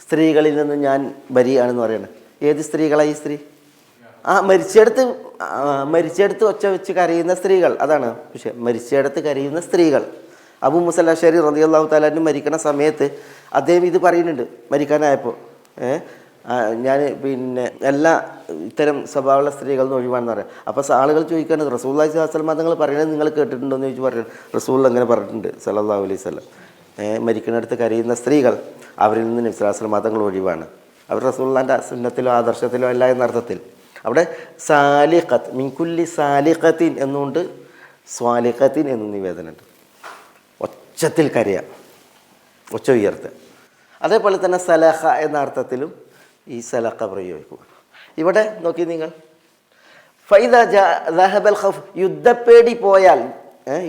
സ്ത്രീകളിൽ നിന്നും ഞാൻ ബരിയാണെന്ന് പറയുന്നത്. ഏത് സ്ത്രീകളാണ് ഈ സ്ത്രീ? മരിച്ചെടുത്ത് ഒച്ച വെച്ച് കരയുന്ന സ്ത്രീകൾ, അതാണ് വിഷയം. മരിച്ചെടുത്ത് കരയുന്ന സ്ത്രീകൾ. അബൂ മൂസ അശ്അരി റളിയല്ലാഹു തആല അൻഹു മരിക്കുന്ന സമയത്ത് അദ്ദേഹം ഇത് പറയുന്നുണ്ട്. മരിക്കാനായപ്പോൾ ഞാൻ എല്ലാ ഇത്തരം സ്വഭാവമുള്ള സ്ത്രീകളിൽ നിന്ന് ഒഴിവാണെന്ന് പറയാം. അപ്പോൾ ആളുകൾ ചോദിക്കുകയാണ് റസൂലുള്ളാഹി സ്വല്ലല്ലാഹു അലൈഹി വസല്ലം തങ്ങൾ പറയുന്നത് നിങ്ങൾ കേട്ടിട്ടുണ്ടോ എന്ന് ചോദിച്ചു. പറയുന്നത് റസൂൽ അങ്ങനെ പറഞ്ഞിട്ടുണ്ട് സല്ലല്ലാഹു അലൈഹി വസല്ലം. മരിക്കുന്നിടത്ത് കരയുന്ന സ്ത്രീകൾ അവരിൽ നിന്ന് നബി സ്വല്ലല്ലാഹു അലൈഹി വസല്ലം തങ്ങൾ ഒഴിവാണ്. അവർ റസൂലുള്ളാഹിൻ്റെ സുന്നത്തിലോ ആദർശത്തിലോ അല്ല എന്നർത്ഥത്തിൽ. അവിടെ സാലിഖത്ത് മിൻകുല്ലി സാലിഖത്തിൻ എന്നുകൊണ്ട് സ്വാലിഖത്തിൻ എന്നും നിവേദനമുണ്ട്. ഒച്ചത്തിൽ കരയാം, ഒച്ച ഉയർത്തുക. അതേപോലെ തന്നെ സലഹ എന്ന അർത്ഥത്തിലും ഈ സലഖ പ്രയോഗിക്കുക. ഇവിടെ നോക്കി നിങ്ങൾ ഫൈദ ദഹബൽ ഖൗഫ് യുദ്ധപ്പേടി പോയാൽ,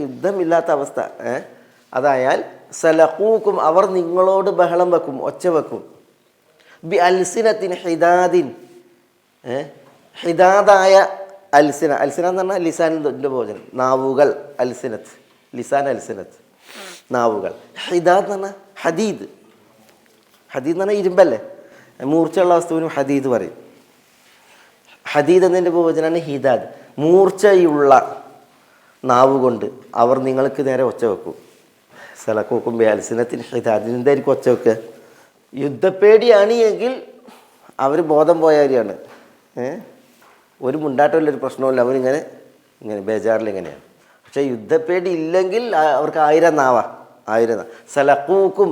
യുദ്ധമില്ലാത്ത അവസ്ഥ അതായാൽ സലഖൂക്കും അവർ നിങ്ങളോട് ബഹളം വെക്കും, ഒച്ച വെക്കും. ബി അൽസിനത്തിൻ ഹിദാദിൻ ഹിദാദായ അൽസിന എന്ന് പറഞ്ഞാൽ ലിസാനിൻ്റെ ഭോജനം, നാവുകൾ. അൽസിനത്ത് ലിസാൻ അൽസിനത്ത് നാവുകൾ. ഹിദാദ് എന്ന് പറഞ്ഞാൽ ഹദീദ് എന്ന് പറഞ്ഞാൽ ഇരുമ്പല്ലേ, മൂർച്ചയുള്ള വസ്തുവിനും ഹദീദ് പറയും. ഹദീദ് എന്നതിൻ്റെ ഭോജനാണ് ഹിദാദ്. മൂർച്ചയുള്ള നാവ് കൊണ്ട് അവർ നിങ്ങൾക്ക് നേരെ ഒച്ച വെക്കും. സലക്കൂക്കും ബി അൽസിനത്തിൻ ഹിദാദ്. എന്തായിരിക്കും ഒച്ച വെക്കുക? യുദ്ധപ്പേടിയാണ് എങ്കിൽ അവർ ബോധം പോയാരിയാണ്. ഒരു മുണ്ടാട്ടമില്ലൊരു പ്രശ്നമില്ല, അവരിങ്ങനെ ഇങ്ങനെ ബേജാറിലിങ്ങനെയാണ്. പക്ഷേ യുദ്ധപ്പേടി ഇല്ലെങ്കിൽ അവർക്ക് 1000 നാവാ, 1000 സലഖൂക്കും,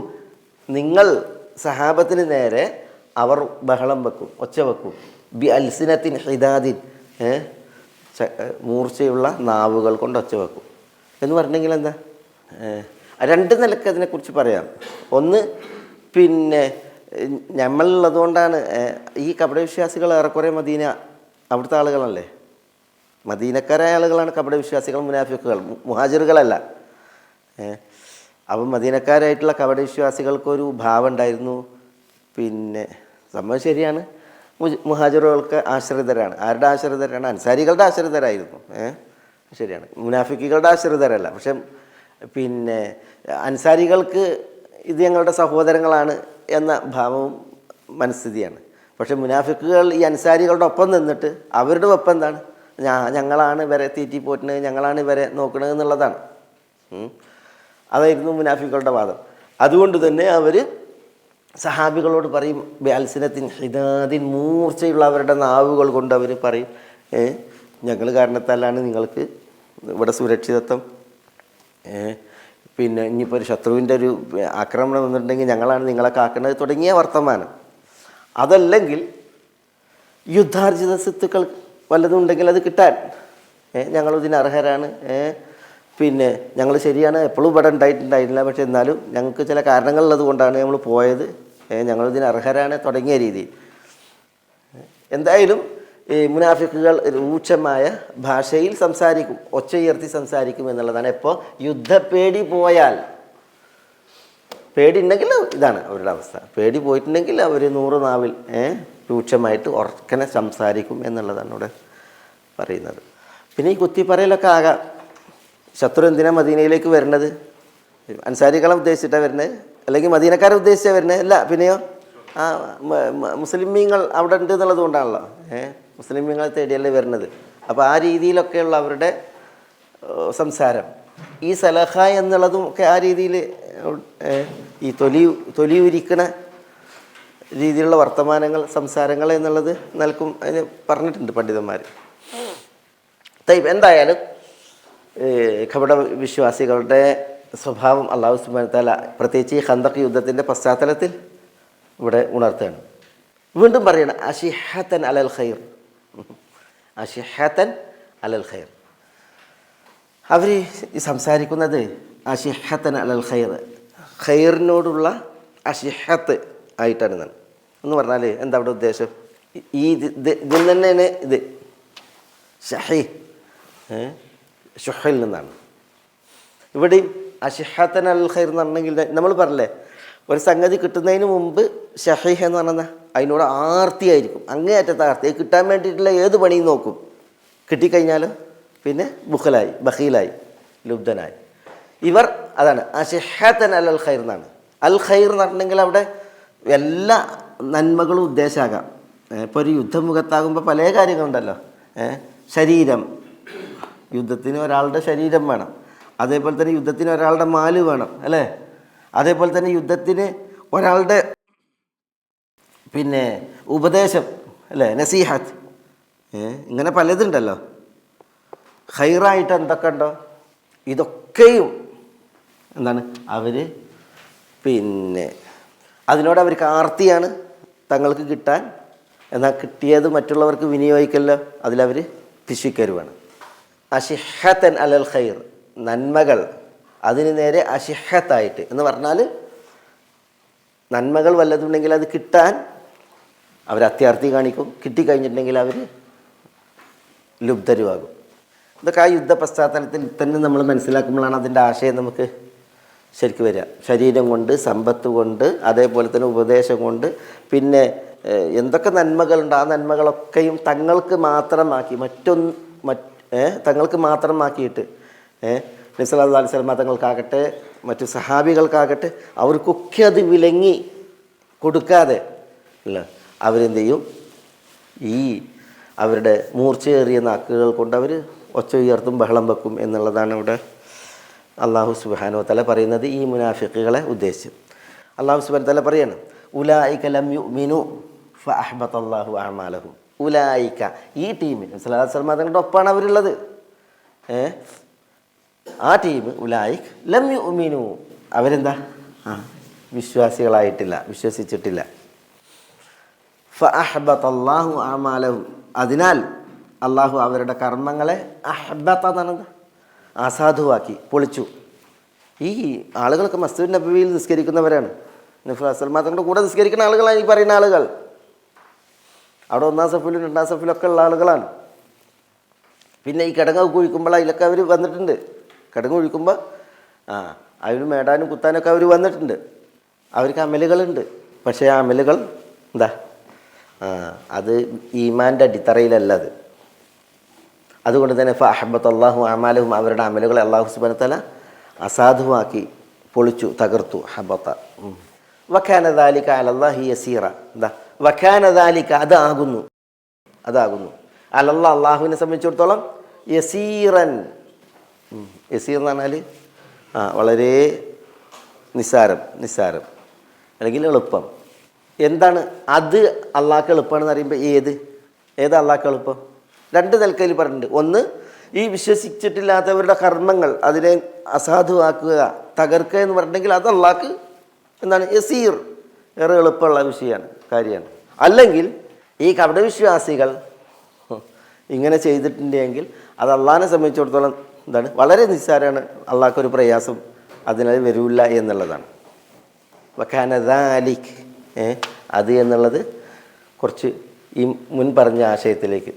നിങ്ങൾ സഹാബത്തിന് നേരെ അവർ ബഹളം വെക്കും, ഒച്ച വെക്കും. ബി അൽസിനത്തിൻ ഹിദാദിൻ, മൂർച്ചയുള്ള നാവുകൾ കൊണ്ട് ഒച്ച വെക്കും എന്ന് പറഞ്ഞെങ്കിൽ എന്താ? 2 നിലക്ക് അതിനെക്കുറിച്ച് പറയാം. ഒന്ന്, പിന്നെ നമ്മളുള്ളതുകൊണ്ടാണ് ഈ കപടവിശ്വാസികൾ ഏറെക്കുറെ മദീന അവിടുത്തെ ആളുകളല്ലേ, മദീനക്കാരായ ആളുകളാണ് കപടവിശ്വാസികൾ, മുനാഫിക്കുകൾ, മുഹാജിറുകളല്ല. അപ്പം മദീനക്കാരായിട്ടുള്ള കപടവിശ്വാസികൾക്കൊരു ഭാവം ഉണ്ടായിരുന്നു. പിന്നെ സംഭവം ശരിയാണ്, മുഹാജിറുകൾക്ക് ആശ്രിതരാണ്. ആരുടെ ആശ്രിതരാണ്? അൻസാരികളുടെ ആശ്രിതരായിരുന്നു. ശരിയാണ്, മുനാഫിക്കുകളുടെ ആശ്രിതരല്ല. പക്ഷെ പിന്നെ അൻസാരികൾക്ക് ഇത് ഞങ്ങളുടെ സഹോദരങ്ങളാണ് എന്ന ഭാവവും മനസ്ഥിതിയാണ്. പക്ഷെ മുനാഫിക്കുകൾ ഈ അൻസാരികളുടെ ഒപ്പം നിന്നിട്ട് അവരുടെ ഒപ്പം എന്താണ്? ഞങ്ങളാണ് ഇവരെ തീറ്റിപ്പോറ്റുന്നത്, ഞങ്ങളാണ് ഇവരെ നോക്കുന്നത് എന്നുള്ളതാണ്. അതായിരുന്നു മുനാഫിക്കുകളുടെ വാദം. അതുകൊണ്ട് തന്നെ അവർ സഹാബികളോട് പറയും, ബിഅൽസിനത്തിൻ ഹിദാദിൻ, മൂർച്ചയുള്ള അവരുടെ നാവുകൾ കൊണ്ട് അവർ പറയും, ഞങ്ങൾ കാരണത്താലാണ് നിങ്ങൾക്ക് ഇവിടെ സുരക്ഷിതത്വം, പിന്നെ ഇനിയിപ്പോൾ ഒരു ശത്രുവിൻ്റെ ഒരു ആക്രമണം വന്നിട്ടുണ്ടെങ്കിൽ ഞങ്ങളാണ് നിങ്ങളെ കാക്കുന്നത് തുടങ്ങിയ വർത്തമാനം. അതല്ലെങ്കിൽ യുദ്ധാർജിത സ്വത്തുക്കൾ വല്ലതും ഉണ്ടെങ്കിൽ അത് കിട്ടാൻ ഞങ്ങളിതിന് അർഹരാണ്, പിന്നെ ഞങ്ങൾ ശരിയാണ് എപ്പോഴും ഇവിടെ ഉണ്ടായിട്ടുണ്ടായിട്ടില്ല, പക്ഷെ എന്നാലും ഞങ്ങൾക്ക് ചില കാരണങ്ങളുള്ളത് കൊണ്ടാണ് നമ്മൾ പോയത്, ഞങ്ങളിതിന് അർഹരാണ് തുടങ്ങിയ രീതിയിൽ. എന്തായാലും ഈ മുനാഫിക്കുകൾ രൂക്ഷമായ ഭാഷയിൽ സംസാരിക്കും, ഒച്ചയുയർത്തി സംസാരിക്കും എന്നുള്ളതാണ്. എപ്പോൾ യുദ്ധപ്പേടി പോയാൽ, പേടി ഉണ്ടെങ്കിൽ ഇതാണ് അവരുടെ അവസ്ഥ. പേടി പോയിട്ടുണ്ടെങ്കിൽ അവർ 100 നാവിൽ രൂക്ഷമായിട്ട് ഉറക്കനെ സംസാരിക്കും എന്നുള്ളതാണ് ഇവിടെ പറയുന്നത്. പിന്നെ ഈ കുത്തിപ്പറയലൊക്കെ ആകാം. ശത്രു എന്തിനാണ് മദീനയിലേക്ക് വരുന്നത്? അൻസാരികളെ ഉദ്ദേശിച്ചിട്ടാണ് വരുന്നത്, അല്ലെങ്കിൽ മദീനക്കാരെ ഉദ്ദേശിച്ചാണ് വരുന്നത്? അല്ല, പിന്നെയോ മുസ്ലിമീങ്ങൾ അവിടെ ഉണ്ട് എന്നുള്ളത് കൊണ്ടാണല്ലോ, മുസ്ലിമീങ്ങളെ തേടിയല്ലേ വരുന്നത്. അപ്പോൾ ആ രീതിയിലൊക്കെയുള്ള അവരുടെ സംസാരം, ഈ സലഹ എന്നുള്ളതും ഒക്കെ ആ രീതിയിൽ ഈ തൊലി ഉരിക്കണ രീതിയിലുള്ള വർത്തമാനങ്ങൾ, സംസാരങ്ങൾ എന്നുള്ളത് നൽകും അതിന് പറഞ്ഞിട്ടുണ്ട് പണ്ഡിതന്മാർ. എന്തായാലും കപട വിശ്വാസികളുടെ സ്വഭാവം അല്ലാഹു സുബ്ഹാനഹു വ തആല പ്രത്യേകിച്ച് ഈ ഖന്തഖ് യുദ്ധത്തിൻ്റെ പശ്ചാത്തലത്തിൽ ഇവിടെ ഉണർത്തുകയാണ്. വീണ്ടും പറയണം, അശിഹത്തൻ അലൽ ഖൈർ, അശിഹത്തൻ അലൽ ഖൈർ. അവർ ഈ സംസാരിക്കുന്നത് അശിഹത്തൻ അലൽ ഖൈർ, ഖൈറിനോടുള്ള അശിഹത്ത് ആയിട്ടാണ്. എന്ന് പറഞ്ഞാൽ എന്താ അവിടെ ഉദ്ദേശം? ഈ ഇതിൽ തന്നെയാണ് ഇത് ഷഹി, ഷുഹിൽ നിന്നാണ്. ഇവിടെയും അശിഹത്തൻ അൽ ഖൈർ എന്ന് പറഞ്ഞെങ്കിൽ നമ്മൾ പറഞ്ഞില്ലേ, ഒരു സംഗതി കിട്ടുന്നതിന് മുമ്പ് ഷഹീഹ് എന്ന് പറഞ്ഞാൽ അതിനോട് ആർത്തിയായിരിക്കും, അങ്ങേയറ്റത്തെ ആർത്തി. കിട്ടാൻ വേണ്ടിയിട്ടുള്ള ഏത് പണിയും നോക്കും. കിട്ടിക്കഴിഞ്ഞാൽ പിന്നെ ബഖീലായി, ലുബ്ധനായി. ഇവർ അതാണ് അശിഹത്തൻ അൽ ഖൈർ എന്നാണ്. അൽ ഖൈർ എന്ന് പറഞ്ഞിട്ടുണ്ടെങ്കിൽ അവിടെ എല്ലാ നന്മകളും ഉദ്ദേശമാകാം. ഇപ്പോൾ ഒരു യുദ്ധമുഖത്താകുമ്പോൾ പല കാര്യങ്ങളുണ്ടല്ലോ. ശരീരം, യുദ്ധത്തിന് ഒരാളുടെ ശരീരം വേണം. അതേപോലെ തന്നെ യുദ്ധത്തിന് ഒരാളുടെ മാല് വേണം, അല്ലേ? അതേപോലെ തന്നെ യുദ്ധത്തിന് ഒരാളുടെ പിന്നെ ഉപദേശം, അല്ലേ? നസീഹത്ത്, ഇങ്ങനെ പലതുണ്ടല്ലോ. ഖൈറായിട്ട് എന്തൊക്കെ ഉണ്ടോ ഇതൊക്കെയും എന്താണ് അവർ പിന്നെ അതിനോട് അവർക്ക് ആർത്തിയാണ് തങ്ങൾക്ക് കിട്ടാൻ. എന്നാൽ കിട്ടിയത് മറ്റുള്ളവർക്ക് വിനിയോഗിക്കല്ലോ, അതിലവർ പിശുക്കരുവാണ്. അശിഹത്തൻ അലൽ ഖൈർ, നന്മകൾ അതിന് നേരെ അശിഹത്തായിട്ട് എന്ന് പറഞ്ഞാൽ നന്മകൾ വല്ലതുണ്ടെങ്കിൽ അത് കിട്ടാൻ അവർ അത്യാർത്തി കാണിക്കും, കിട്ടിക്കഴിഞ്ഞിട്ടുണ്ടെങ്കിൽ അവർ ലുബ്ധരുവാകും. ഇതൊക്കെ ആ യുദ്ധ പശ്ചാത്തലത്തിൽ തന്നെ നമ്മൾ മനസ്സിലാക്കുമ്പോഴാണ് അതിൻ്റെ ആശയം നമുക്ക് ശരിക്കും വരിക. ശരീരം കൊണ്ട്, സമ്പത്ത് കൊണ്ട്, അതേപോലെ തന്നെ ഉപദേശം കൊണ്ട്, പിന്നെ എന്തൊക്കെ നന്മകളുണ്ട് ആ നന്മകളൊക്കെയും തങ്ങൾക്ക് മാത്രമാക്കി തങ്ങൾക്ക് മാത്രമാക്കിയിട്ട് നബി സല്ലല്ലാഹു അലൈഹി വസല്ലം തങ്ങൾക്കാകട്ടെ മറ്റു സഹാബികൾക്കാകട്ടെ അവർക്കൊക്കെ അത് വിലങ്ങി കൊടുക്കാതെ അല്ല അവരെന്ത് ചെയ്യും? ഈ അവരുടെ മൂർച്ചയേറിയ നാക്കുകൾ കൊണ്ട് അവർ ഒച്ച ഉയർത്തും, ബഹളം വെക്കും എന്നുള്ളതാണ് ഇവിടെ അല്ലാഹു സുബ്ഹാനഹു വ തആല പറയുന്നത് ഈ മുനാഫിക്കുകളെ ഉദ്ദേശിച്ച്. അല്ലാഹു സുബ്ഹാനഹു വ തആല പറയാണ്, ഉലായിക ലം യുഅ്മിനു ഫഅഹ്ബതല്ലാഹു അഅമാലഹും. ഉലായിക ഈ ടീമിൽ സ്വല്ലല്ലാഹു അലൈഹി വസല്ലം തങ്ങളുടെ ഒപ്പാണ് അവരുള്ളത്. ആ ടീം ഉലായിക് ലം യുഅ്മിനു അവരെന്താ വിശ്വാസികളായിട്ടില്ല, വിശ്വസിച്ചിട്ടില്ല. ഫഅഹ്ബതല്ലാഹു അഅമാലഹും അതിനാൽ അള്ളാഹു അവരുടെ കർമ്മങ്ങളെ അഹ്ബത എന്നാണ് അസാധുവാക്കി, പൊളിച്ചു. ഈ ആളുകളൊക്കെ മസ്ജിദ് നബവിയിൽ നിസ്കരിക്കുന്നവരാണ്. നബി സല്ലല്ലാഹു തങ്ങളുടെ കൂടെ നിസ്കരിക്കുന്ന ആളുകളാണ് ഈ പറയുന്ന ആളുകൾ. അവിടെ 1-ാം സഫിലും 2-ാം സഫിലൊക്കെ ഉള്ള ആളുകളാണ്. പിന്നെ ഈ കിടങ്ങ് കുഴിക്കുമ്പോൾ അതിലൊക്കെ അവർ വന്നിട്ടുണ്ട്. കിടങ്ങ് കുഴിക്കുമ്പോൾ അതിന് മേടാനും കുത്താനൊക്കെ അവർ വന്നിട്ടുണ്ട്. അവർക്ക് അമലുകളുണ്ട്. പക്ഷേ ആ അമലുകൾ എന്താ അത് ഈമാൻ്റെ അടിത്തറയിലല്ല. അത് അതുകൊണ്ട് തന്നെ ഫഅഹ്ബതല്ലാഹു അഅമാലഹും അവരുടെ അമലുകളെ അല്ലാഹു സുബ്ഹാനഹു വ തആല അസാധുവാക്കി, പൊളിച്ചു, തകർത്തു. ഹബത വകാന ദാലിക അലല്ലാഹി യസീറ. എന്താ വകാന ദാലിക അതാകുന്നു അലല്ലാഹ് അള്ളാഹുവിനെ സംബന്ധിച്ചിടത്തോളം യസീറൻ. യസീർ എന്ന് പറഞ്ഞാൽ വളരെ നിസ്സാരം അല്ലെങ്കിൽ എളുപ്പം. എന്താണ് അത് അള്ളാഹ്ക്ക് എളുപ്പമാണെന്ന് അറിയുമ്പോൾ ഏത് അള്ളാഹ്ക്ക് എളുപ്പം? 2 നിലക്കയിൽ പറഞ്ഞിട്ടുണ്ട്. ഒന്ന്, ഈ വിശ്വസിച്ചിട്ടില്ലാത്തവരുടെ കർമ്മങ്ങൾ അതിനെ അസാധുവാക്കുക, തകർക്കുക എന്ന് പറഞ്ഞിട്ടുണ്ടെങ്കിൽ അത് അള്ളാഹ്ക്ക് എന്താണ് യസീർ, ഏറെ എളുപ്പമുള്ള കാര്യമാണ്. അല്ലെങ്കിൽ ഈ കപടവിശ്വാസികൾ ഇങ്ങനെ ചെയ്തിട്ടുണ്ടെങ്കിൽ അത് അള്ളാഹിനെ സംബന്ധിച്ചിടത്തോളം എന്താണ് വളരെ നിസ്സാരമാണ്, അള്ളാഹ്ക്കൊരു പ്രയാസം അതിനാൽ വരില്ല എന്നുള്ളതാണ്. വകാന ദാലിക് അത് എന്നുള്ളത് കുറച്ച് ഈ മുൻ പറഞ്ഞ ആശയത്തിലേക്ക്,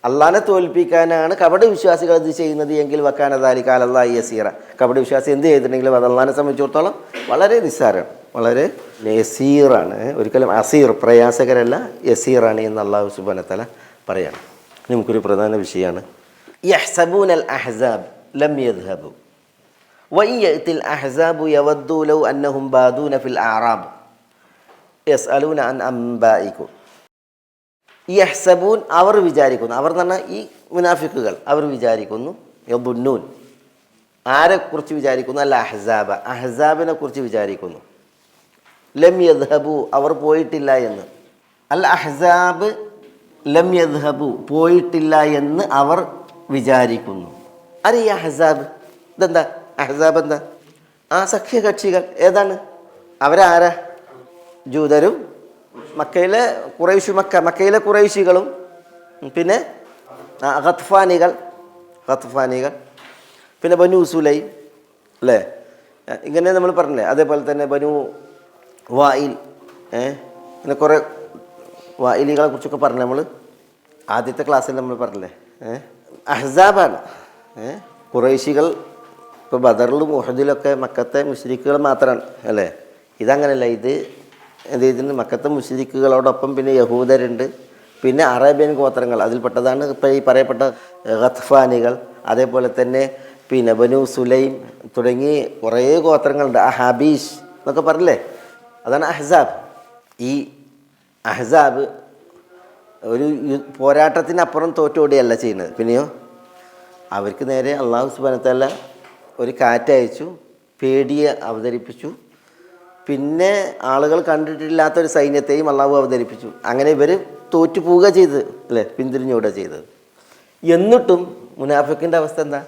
അള്ളാഹിനെ തോൽപ്പിക്കാനാണ് കപട വിശ്വാസികൾ ഇത് ചെയ്യുന്നത് എങ്കിൽ വകാന ദാലിക അലല്ലാഹി യസീറ. കപട വിശ്വാസി എന്ത് ചെയ്തിട്ടുണ്ടെങ്കിലും അത് അള്ളാഹിനെ സംബന്ധിച്ചിടത്തോളം വളരെ നിസ്സാരമാണ്, വളരെ യസീറാണ്. ഒരിക്കലും അസീർ പ്രയാസകരല്ല, യസീറാണ് എന്ന് അല്ലാഹു സുബ്ഹാനഹു വ തആല പറയാണ്. നമുക്കൊരു പ്രധാന വിഷയമാണ് യഹ്സബൂനൽ അഹ്സാബ് ലം യദ്ഹബു വഇൻ യഅതിൽ അഹ്സാബു യവദ്ദു ലൗ അന്നഹും ബാദൂന ഫിൽ അഅറാബ് യസ്അലൂന അൻ അംബാഇകും. യഹ്സബൂൻ അവർ വിചാരിക്കുന്നു, അവർ എന്ന് പറഞ്ഞാൽ ഈ മുനാഫിക്കുകൾ അവർ വിചാരിക്കുന്നു, യദുന്നൂൻ ആരെക്കുറിച്ച് വിചാരിക്കുന്നു? അൽ അഹ്സാബ അഹ്സാബിനെ കുറിച്ച് വിചാരിക്കുന്നു. ലം യദ്ഹബു അവർ പോയിട്ടില്ല എന്ന്. അൽ അഹ്സാബ് ലം യദ്ഹബു പോയിട്ടില്ല എന്ന് അവർ വിചാരിക്കുന്നു. അരെ ഈ അഹ്സാബ് ഇതെന്താ? അഹ്സാബ് എന്താ? സഖ്യകക്ഷികൾ. ഏതാണ് അവരാരാ? ജൂതരും മക്കയിലെ മക്കയിലെ ഖുറൈശികളും പിന്നെ ഖത്ഫാനികൾ പിന്നെ ബനു സുലൈം അല്ലേ, ഇങ്ങനെ നമ്മൾ പറഞ്ഞില്ലേ. അതേപോലെ തന്നെ ബനു വായിൽ, പിന്നെ കുറേ വായിലികളെ കുറിച്ചൊക്കെ പറഞ്ഞു നമ്മൾ ആദ്യത്തെ ക്ലാസ്സിൽ നമ്മൾ പറഞ്ഞില്ലേ. അഹ്സാബാണ് ഖുറൈശികൾ. ഇപ്പോൾ ബദറിലും ഉഹദിലൊക്കെ മക്കത്തെ മുശ്രിക്കുകൾ മാത്രമാണ് അല്ലേ. ഇതങ്ങനല്ല. ഇത് എന്ത് ചെയ്തിട്ടുണ്ട്? മക്കത്തെ മുശ്രിക്കുകളോടൊപ്പം പിന്നെ യഹൂദരുണ്ട്, പിന്നെ അറേബ്യൻ ഗോത്രങ്ങൾ, അതിൽപ്പെട്ടതാണ് ഇപ്പോൾ ഈ പറയപ്പെട്ട ഖത്ഫാനികൾ. അതേപോലെ തന്നെ പിന്നെ ബനു സുലൈം തുടങ്ങി കുറേ ഗോത്രങ്ങളുണ്ട്. ഹബീഷ് എന്നൊക്കെ പറഞ്ഞില്ലേ, അതാണ് അഹ്സാബ്. ഈ അഹ്സാബ് ഒരു പോരാട്ടത്തിനപ്പുറം തോറ്റോടിയല്ല ചെയ്യുന്നത്. പിന്നെയോ അവർക്ക് നേരെ അള്ളാഹു സുബ്ഹാനഹു വ തആല ഒരു കാറ്റയച്ചു, പേടിയെ അവതരിപ്പിച്ചു. പിന്നെ ആളുകൾ കണ്ടിട്ടില്ലാത്തൊരു സൈന്യത്തെയും അള്ളാഹു അവതരിപ്പിച്ചു. അങ്ങനെ ഇവർ തോറ്റു പോവുക ചെയ്തത് അല്ലേ, പിന്തിരിഞ്ഞുകൂടെ ചെയ്തത്. എന്നിട്ടും മുനാഫിക്കിൻ്റെ അവസ്ഥ എന്താ?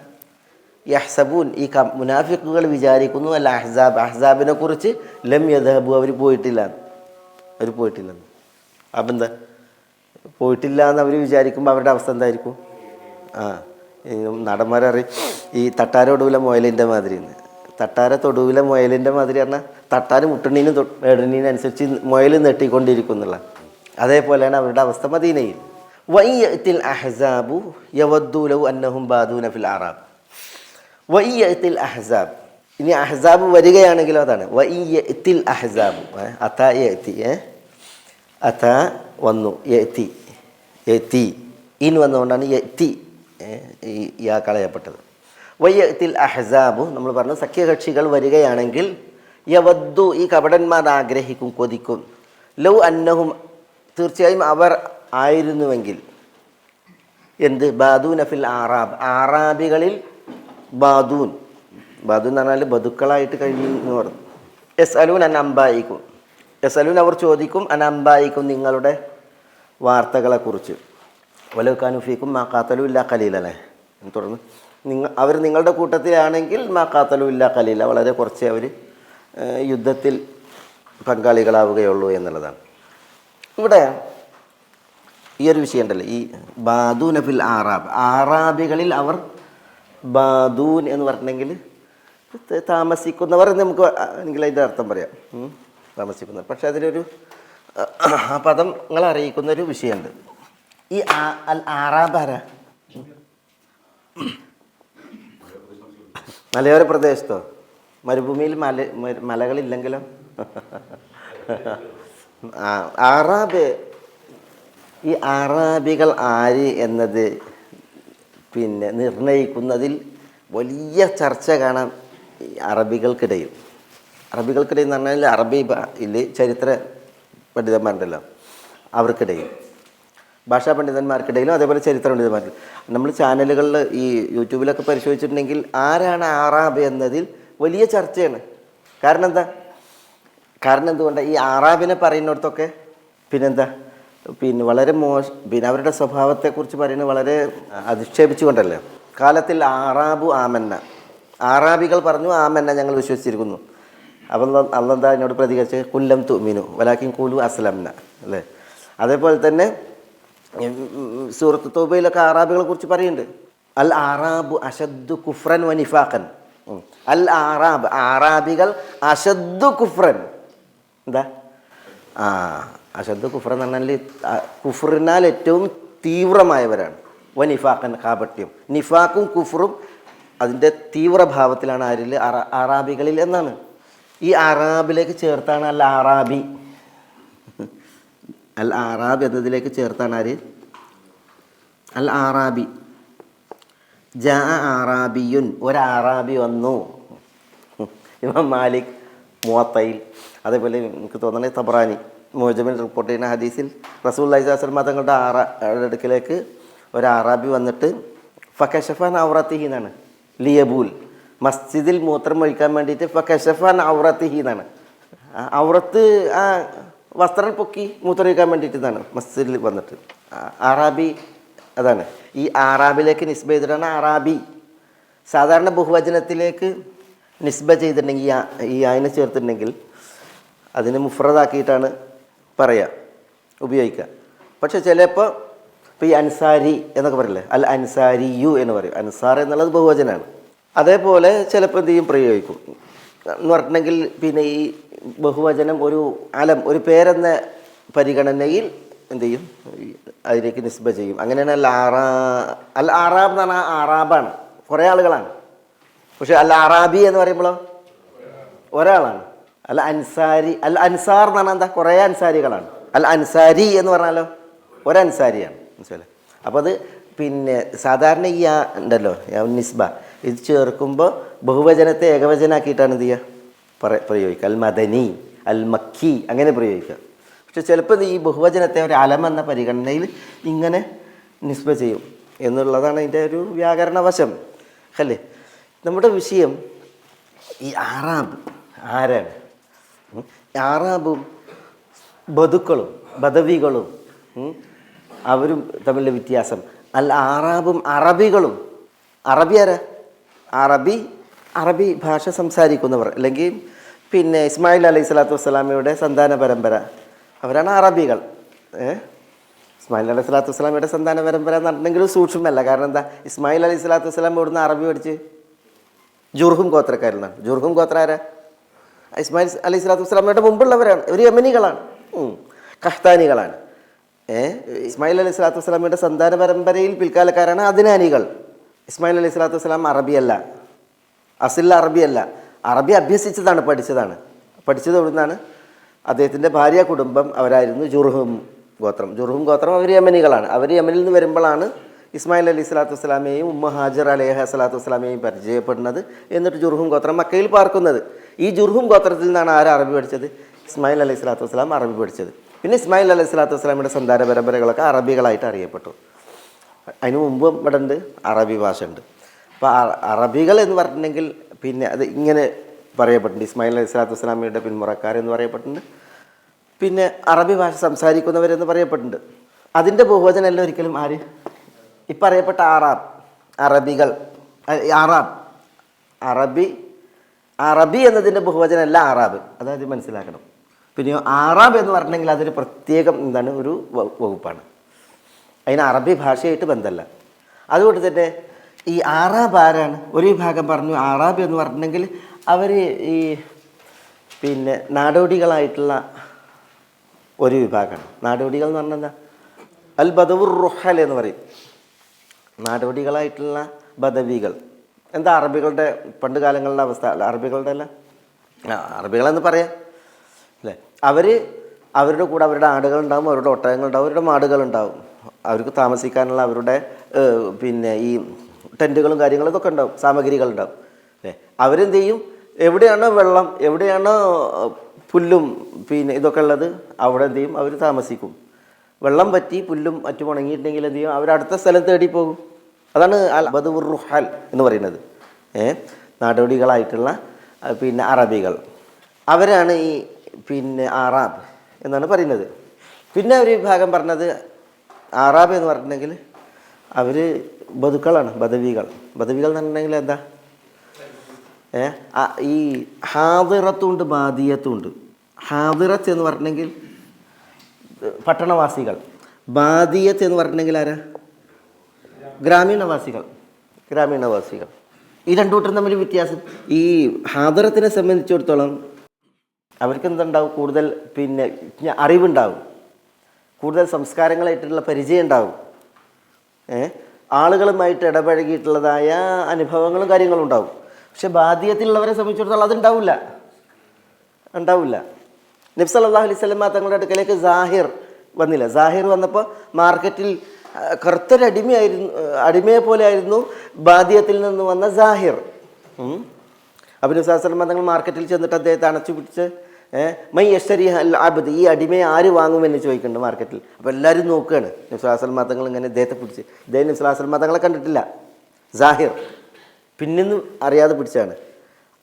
യഹ്സബൂൻ ഈ മുനാഫിക്കുകൾ വിചാരിക്കുന്നു അല്ല അഹ്സാബിനെ കുറിച്ച് ലം യദ്ഹബു അവർ പോയിട്ടില്ലെന്ന്. അപ്പം എന്താ പോയിട്ടില്ല എന്ന് അവർ വിചാരിക്കുമ്പോൾ അവരുടെ അവസ്ഥ എന്തായിരിക്കും? നടന്മാരറിയും ഈ തട്ടാര തൊടുവിലെ മുയലിൻ്റെ മാതിരി. തട്ടാര തൊടുവിലെ മുയലിൻ്റെ മാതിരി പറഞ്ഞാൽ തട്ടാർ മുട്ടണീനും വേടണീനനുസരിച്ച് മുയൽ നെട്ടിക്കൊണ്ടിരിക്കും എന്നുള്ള അതേപോലെയാണ് അവരുടെ അവസ്ഥ മദീനയിൽ. വഇയത്തിൽ അഹ്സാബു യവദ്ദു ലൗ അന്നഹും ബാദൂന ഫിൽ അറാബ്. വഇയത്തിൽ അഹ്സാബ്, ഇനി അഹ്സാബ് വരികയാണെങ്കിലോ അതാണ് വഇയത്തിൽ അഹ്സാബു. അത വന്നു, യത്തി ഇൻ വന്നുകൊണ്ടാണ് യത്തി യാ കളയപ്പെട്ടത്. വയ്യത്തിൽ അഹ്സാബു നമ്മൾ പറഞ്ഞു സഖ്യകക്ഷികൾ വരികയാണെങ്കിൽ യവദ്ദു ഈ കപടന്മാർ ആഗ്രഹിക്കും, കൊതിക്കും. ലൗ അന്നഹും തീർച്ചയായും അവർ ആയിരുന്നുവെങ്കിൽ എന്ത്? ബാദൂന ഫിൽ ആറാബ് ആറാബികളിൽ ബാദൂൻ എന്ന് പറഞ്ഞാൽ ബതുക്കളായിട്ട് കഴിയുന്നു പറഞ്ഞു. യസ്അലൂന അൻ അംബാഇകും യസലൂൻ അവർ ചോദിക്കും അനംബായിക്കും നിങ്ങളുടെ വാർത്തകളെക്കുറിച്ച്. വലൗകാനുഫീക്കും മാ ഖാതലു ഇല്ലാ ഖലീലല്ലേ. തുടർന്ന് അവർ നിങ്ങളുടെ കൂട്ടത്തിലാണെങ്കിൽ മാ ഖാതലു ഇല്ലാ ഖലീല, വളരെ കുറച്ചേ അവർ യുദ്ധത്തിൽ പങ്കാളികളാവുകയുള്ളൂ എന്നുള്ളതാണ്. ഇവിടെ ഈ ഒരു വിഷയം ഉണ്ടല്ലോ, ഈ ബാദൂന ഫിൽ ആറാബ്, ആറാബികളിൽ അവർ ബാദൂൻ എന്ന് പറഞ്ഞിട്ടുണ്ടെങ്കിൽ താമസിക്കുന്നവർ എന്ന് നമുക്ക് എങ്കിൽ അതിൻ്റെ അർത്ഥം പറയാം, താമസിക്കുന്നവർ. പക്ഷെ അതിലൊരു ആ പദം നിങ്ങളെ അറിയിക്കുന്നൊരു വിഷയമുണ്ട്. ഈ അൽ ആറാബ് ആരാ? മലയോര പ്രദേശത്തോ മരുഭൂമിയിൽ മലകളില്ലെങ്കിലോ ആറാബ്. ഈ ആറാബികൾ ആര് എന്നത് പിന്നെ നിർണയിക്കുന്നതിൽ വലിയ ചർച്ച കാണാം അറബികൾക്കിടയിൽ. അറബികൾക്കിടയിൽ എന്ന് പറഞ്ഞാൽ അറബിയിൽ ചരിത്ര പണ്ഡിതന്മാരുണ്ടല്ലോ അവർക്കിടയിൽ, ഭാഷാ പണ്ഡിതന്മാർക്കിടയിലും അതേപോലെ ചരിത്ര പണ്ഡിതന്മാർക്ക്. നമ്മൾ ചാനലുകളിൽ ഈ യൂട്യൂബിലൊക്കെ പരിശോധിച്ചിട്ടുണ്ടെങ്കിൽ ആരാണ് ആറാബ് എന്നതിൽ വലിയ ചർച്ചയാണ്. കാരണം എന്താ? കാരണം എന്തുകൊണ്ടാണ് ഈ ആറാബിനെ പറയുന്നിടത്തൊക്കെ പിന്നെന്താ പിന്നെ വളരെ പിന്നെ അവരുടെ സ്വഭാവത്തെക്കുറിച്ച് പറയുന്നത് വളരെ അധിക്ഷേപിച്ചുകൊണ്ടല്ലേ. കാലത്തിൽ ആറാബു ആമന്ന, ആറാബികൾ പറഞ്ഞു ആമന്ന ഞങ്ങൾ വിശ്വസിച്ചിരിക്കുന്നു. അപ്പം അന്നെന്താ എന്നോട് പ്രതികരിച്ച് കുല്ലം തുമിനു വലാക്കിൻ കൂലു അസ്ലംന അല്ലേ. അതേപോലെ തന്നെ സൂറത്ത് തൗബയിലൊക്കെ ആറാബികളെ കുറിച്ച് പറയുന്നുണ്ട്. അൽ ആറാബു അഷദ്ദു കുഫ്രൻ വ നിഫാഖൻ. അൽ ആറാബ്, ആറാബികൾ അഷദ്ദു കുഫ്രൻ, എന്താ അഷദ്ദു കുഫ്രൻ എന്ന് പറഞ്ഞാൽ കുഫറിനാൽ ഏറ്റവും തീവ്രമായവരാണ്. വ നിഫാഖൻ, കാപട്യം. നിഫാഖും കുഫറും അതിൻ്റെ തീവ്രഭാവത്തിലാണ് ആരിൽ അറാബികളിൽ എന്നാണ്. ഈ അറാബിലേക്ക് ചേർത്താണ് അൽ ആറാബി. അൽ ആറാബ് എന്നതിലേക്ക് ചേർത്താണ് ആര്? അൽ ആറാബി. ജാ ആറാബിയുൻ, ഒരാറാബി വന്നു. ഇമാം മാലിക് മുവത്തയിൽ, അതേപോലെ എനിക്ക് തോന്നണേ തബ്രാനി മുഅ്ജമിൽ റിപ്പോർട്ട് ചെയ്യുന്ന ഹദീസിൽ റസൂലുള്ളാഹി സ്വല്ലല്ലാഹു അലൈഹി വസല്ലം തങ്ങളുടെ അടുക്കലേക്ക് ഒരാറാബി വന്നിട്ട് ഫകശഫൻ ഔറത്തിഹി എന്നാണ്, ലിയബൂൽ, മസ്ജിദിൽ മൂത്രം ഒഴിക്കാൻ വേണ്ടിയിട്ട് ഫകശഫൻ ഔറത്തിഹി എന്നാണ്. ഔറത്ത് ആ വസ്ത്രം പൊക്കി മൂത്രമൊഴിക്കാൻ വേണ്ടിയിട്ടാണ് മസ്ജിദിൽ വന്നിട്ട്. ആറാബി അതാണ്. ഈ ആറാബിലേക്ക് നിസ്ബ ചെയ്തിട്ടാണ് ആറാബി. സാധാരണ ബഹുവചനത്തിലേക്ക് നിസ്ബ ചെയ്തിട്ടുണ്ടെങ്കിൽ ഈ അതിനെ ചേർത്തിട്ടുണ്ടെങ്കിൽ അതിന് മുഫ്രദാക്കിയിട്ടാണ് പറയുക, ഉപയോഗിക്കുക. പക്ഷെ ചിലപ്പോൾ ഇപ്പോൾ ഈ അൻസാരി എന്നൊക്കെ പറയില്ലേ, അൽ അൻസാരിയു എന്ന് പറയും. അൻസാർ എന്നുള്ളത് ബഹുവചനാണ്. അതേപോലെ ചിലപ്പോൾ എന്ത് ചെയ്യും, പ്രയോഗിക്കും എന്ന് പറഞ്ഞിട്ടുണ്ടെങ്കിൽ പിന്നെ ഈ ബഹുവചനം ഒരു അലം, ഒരു പേരെന്ന പരിഗണനയിൽ എന്ത് ചെയ്യും, അതിലേക്ക് നിസ്ബ ചെയ്യും. അങ്ങനെയാണ് അൽ ആറാബ് എന്ന് പറഞ്ഞാൽ ആറാബാണ്, കുറേ ആളുകളാണ്. പക്ഷെ അൽ ആറാബി എന്ന് പറയുമ്പോഴോ ഒരാളാണ്. അൽ അൻസാരി, അൽ അൻസാർ എന്ന് പറഞ്ഞാൽ എന്താ, കുറേ അൻസാരികളാണ്. അൽ അൻസാരി എന്ന് പറഞ്ഞാലോ ഒരൻസാരിയാണ്, മനസ്സിലായി. അപ്പോൾ അത് പിന്നെ സാധാരണ ഈ ഉണ്ടല്ലോ നിസ്ബ, ഇത് ചേർക്കുമ്പോൾ ബഹുവചനത്തെ ഏകവചനാക്കിയിട്ടാണ് എന്ത് ചെയ്യുക, പ്രയോഗിക്കുക. അൽ മദനി, അൽ മക്കി, അങ്ങനെ പ്രയോഗിക്കുക. പക്ഷെ ചിലപ്പോൾ ഈ ബഹുവചനത്തെ ഒരു അലം എന്ന പരിഗണനയിൽ ഇങ്ങനെ നിസ്ബ ചെയ്യും എന്നുള്ളതാണ് അതിൻ്റെ ഒരു വ്യാകരണ വശം അല്ലേ. നമ്മുടെ വിഷയം ഈ ആറാബ് ആരാണ്? ആറാബും ബദുക്കളും ബദവികളും അവരും തമ്മിലുള്ള വ്യത്യാസം. അൽ ആറാബും അറബികളും. അറബി ആരാ? അറബി ഭാഷ സംസാരിക്കുന്നവർ, അല്ലെങ്കിൽ പിന്നെ ഇസ്മായിൽ അലൈഹി സ്വലാത്തു വസ്സലാമയുടെ സന്താന പരമ്പര, അവരാണ് അറബികൾ. ഇസ്മായിൽ അലൈഹി സ്വലാത്തു വസ്സലാമയുടെ സന്താന പരമ്പര എന്ന് പറഞ്ഞിട്ടുണ്ടെങ്കിലും സൂക്ഷ്മമല്ല. കാരണം എന്താ, ഇസ്മായിൽ അലൈഹി സ്വലാത്തു വസ്സലാം ഇവിടുന്ന് അറബി പഠിച്ച് ജുർഹും ഗോത്രക്കാരിൽ നിന്നാണ്. ജുർഹും ഗോത്ര ആരാ? ഇസ്മായിൽ അലൈഹി സ്വലാത്തു വസ്സലാമയുടെ മുമ്പുള്ളവരാണ്. ഇവർ യമനികളാണ്, കഹ്താനികളാണ്. ഇസ്മായിൽ അലൈഹി സ്വലാത്തു വസ്സലാമയുടെ സന്താന പരമ്പരയിൽ പിൽക്കാലക്കാരാണ് അദ്നാനികൾ. ഇസ്മായിൽ അലൈഹി സ്വലാത്തു വസ്സലാം അറബിയല്ല, അസില്ല അറബിയല്ല, അറബി അഭ്യസിച്ചതാണ്, പഠിച്ചത് എവിടുന്നാണ്? അദ്ദേഹത്തിൻ്റെ ഭാര്യ കുടുംബം അവരായിരുന്നു ജുർഹും ഗോത്രം. അവർ യമനികളാണ്. അവർ യമനിൽ നിന്ന് വരുമ്പോഴാണ് ഇസ്മായിൽ അലൈഹി സ്വലാത്തു വസ്സലാമയെയും ഉമ്മ ഹാജർ അലൈഹി സ്വലാത്തു വസ്സലാമയെയും പരിചയപ്പെടുന്നത്. എന്നിട്ട് ജുർഹും ഗോത്രം മക്കയിൽ പാർക്കുന്നത്. ഈ ജുർഹും ഗോത്രത്തിൽ നിന്നാണ് ആര് അറബി പഠിച്ചത്? ഇസ്മായിൽ അലൈഹി സ്വലാത്തു വസ്സലാം അറബി പഠിച്ചത്. പിന്നെ ഇസ്മായിൽ അലൈഹി സ്വലാത്തു വസ്സലാമയുടെ സന്താന പരമ്പരകളൊക്കെ അറബികളായിട്ട് അറിയപ്പെട്ടു. അതിന് മുമ്പും ഇവിടെ ഉണ്ട് അറബി ഭാഷ ഉണ്ട്. അപ്പോൾ അറബികൾ എന്ന് പറഞ്ഞിട്ടുണ്ടെങ്കിൽ പിന്നെ അത് ഇങ്ങനെ പറയപ്പെട്ടിട്ടുണ്ട്. ഇസ്മായിൽ അലൈഹി സ്വലാത്തു വസ്സലാമയുടെ പിന്മുറക്കാരെന്ന് പറയപ്പെട്ടിട്ടുണ്ട്. പിന്നെ അറബി ഭാഷ സംസാരിക്കുന്നവരെന്ന് പറയപ്പെട്ടിട്ടുണ്ട്. അതിൻ്റെ ബഹുവചനമല്ല ഒരിക്കലും ആര് ഈ പറയപ്പെട്ട അറബികൾ അറബി എന്നതിൻ്റെ ബഹുവചനമല്ല ആറാബ്. അതായത് മനസ്സിലാക്കണം. പിന്നെ ആറാബ് എന്ന് പറഞ്ഞെങ്കിൽ അതൊരു പ്രത്യേകം എന്താണ് ഒരു വകുപ്പാണ്. അതിന് അറബി ഭാഷയായിട്ട് ബന്ധമല്ല. അതുകൊണ്ട് തന്നെ ഈ ആറാബ് ആരാണ്? ഒരു വിഭാഗം പറഞ്ഞു ആറാബ് എന്ന് പറഞ്ഞെങ്കിൽ അവർ ഈ പിന്നെ നാടോടികളായിട്ടുള്ള ഒരു വിഭാഗമാണ്. നാടോടികൾ എന്ന് പറഞ്ഞാൽ എന്താ? അൽ ബദവുർ റുഹൽ എന്ന് പറയും. നാടോടികളായിട്ടുള്ള ബദവികൾ. എന്താ അറബികളുടെ പണ്ട് കാലങ്ങളുടെ അവസ്ഥ? അല്ല, അറബികളുടെ അല്ല, അറബികളെന്ന് പറയാം അല്ലേ. അവരുടെ കൂടെ അവരുടെ ആടുകളുണ്ടാവും, അവരുടെ ഒട്ടകങ്ങളുണ്ടാവും, അവരുടെ മാടുകളുണ്ടാവും. അവർക്ക് താമസിക്കാനുള്ള അവരുടെ പിന്നെ ഈ ടെൻറ്റുകളും കാര്യങ്ങളും ഇതൊക്കെ ഉണ്ടാവും, സാമഗ്രികളുണ്ടാവും അല്ലേ. അവരെന്ത് ചെയ്യും? എവിടെയാണോ വെള്ളം, എവിടെയാണോ പുല്ലും പിന്നെ ഇതൊക്കെ ഉള്ളത് അവിടെ എന്ത് ചെയ്യും? അവർ താമസിക്കും. വെള്ളം പറ്റി പുല്ലും മറ്റും ഉണങ്ങിയിട്ടുണ്ടെങ്കിൽ എന്ത് ചെയ്യും? അവരടുത്ത സ്ഥലം തേടി പോകും. അതാണ് അൽ ബദവുർ റുഹൽ എന്ന് പറയുന്നത്. നാടോടികളായിട്ടുള്ള പിന്നെ അറബികൾ, അവരാണ് ഈ പിന്നെ ആറാബ് എന്നാണ് പറയുന്നത്. പിന്നെ ഒരു വിഭാഗം പറഞ്ഞത് ആറാബ് എന്ന് പറഞ്ഞിട്ടുണ്ടെങ്കിൽ അവർ ബദുക്കളാണ്, ബദവികൾ. ബദവികൾ എന്ന് പറഞ്ഞിട്ടുണ്ടെങ്കിൽ എന്താ? ഈ ഹാദിറത്തുണ്ട് ബാദിയത്തുണ്ട്. ഹാദിറത്ത് എന്ന് പറഞ്ഞിട്ടുണ്ടെങ്കിൽ പട്ടണവാസികൾ, ബാദിയത്ത് എന്ന് പറഞ്ഞിട്ടുണ്ടെങ്കിൽ ആരാ? ഗ്രാമീണവാസികൾ. ഈ രണ്ടു കൂട്ടരും തമ്മിൽ വ്യത്യാസം. ഈ ഹാദിറത്തിനെ സംബന്ധിച്ചിടത്തോളം അവർക്ക് എന്തുണ്ടാവും? കൂടുതൽ പിന്നെ അറിവുണ്ടാവും, കൂടുതൽ സംസ്കാരങ്ങളായിട്ടുള്ള പരിചയം ഉണ്ടാവും, ആളുകളുമായിട്ട് ഇടപഴകിയിട്ടുള്ളതായ അനുഭവങ്ങളും കാര്യങ്ങളും ഉണ്ടാവും. പക്ഷെ ബാദിയത്തിലുള്ളവരെ സംബന്ധിച്ചിടത്തോളം അതുണ്ടാവില്ല. നബി സല്ലല്ലാഹു അലൈഹി വസല്ലം തങ്ങളുടെ അടുക്കലേക്ക് സാഹിർ വന്നില്ല. സാഹിർ വന്നപ്പോൾ മാർക്കറ്റിൽ അടിമയെ പോലെ ആയിരുന്നു ബാദിയത്തിൽ നിന്ന് വന്ന സാഹിർ. അപ്പോൾ നബി സല്ലല്ലാഹു അലൈഹി വസല്ലം തങ്ങൾ മാർക്കറ്റിൽ ചെന്നിട്ട് അദ്ദേഹത്തെ അണച്ചു പിടിച്ച് മൈ യശ്തരി അൽ അബ്ദ്, ഈ അടിമയെ ആര് വാങ്ങുമെന്ന് ചോദിക്കുന്നുണ്ട് മാർക്കറ്റിൽ. അപ്പോൾ എല്ലാവരും നോക്കുകയാണ്. നബി സല്ലല്ലാഹു അലൈഹി വസല്ലം തങ്ങൾ ഇങ്ങനെ ഇദ്ദേഹത്തെ പിടിച്ച്, ഇദ്ദേഹം നബി സല്ലല്ലാഹു അലൈഹി വസല്ലം തങ്ങളെ കണ്ടിട്ടില്ല. സാഹിർ പിന്നിന്ന് അറിയാതെ പിടിച്ചാണ്.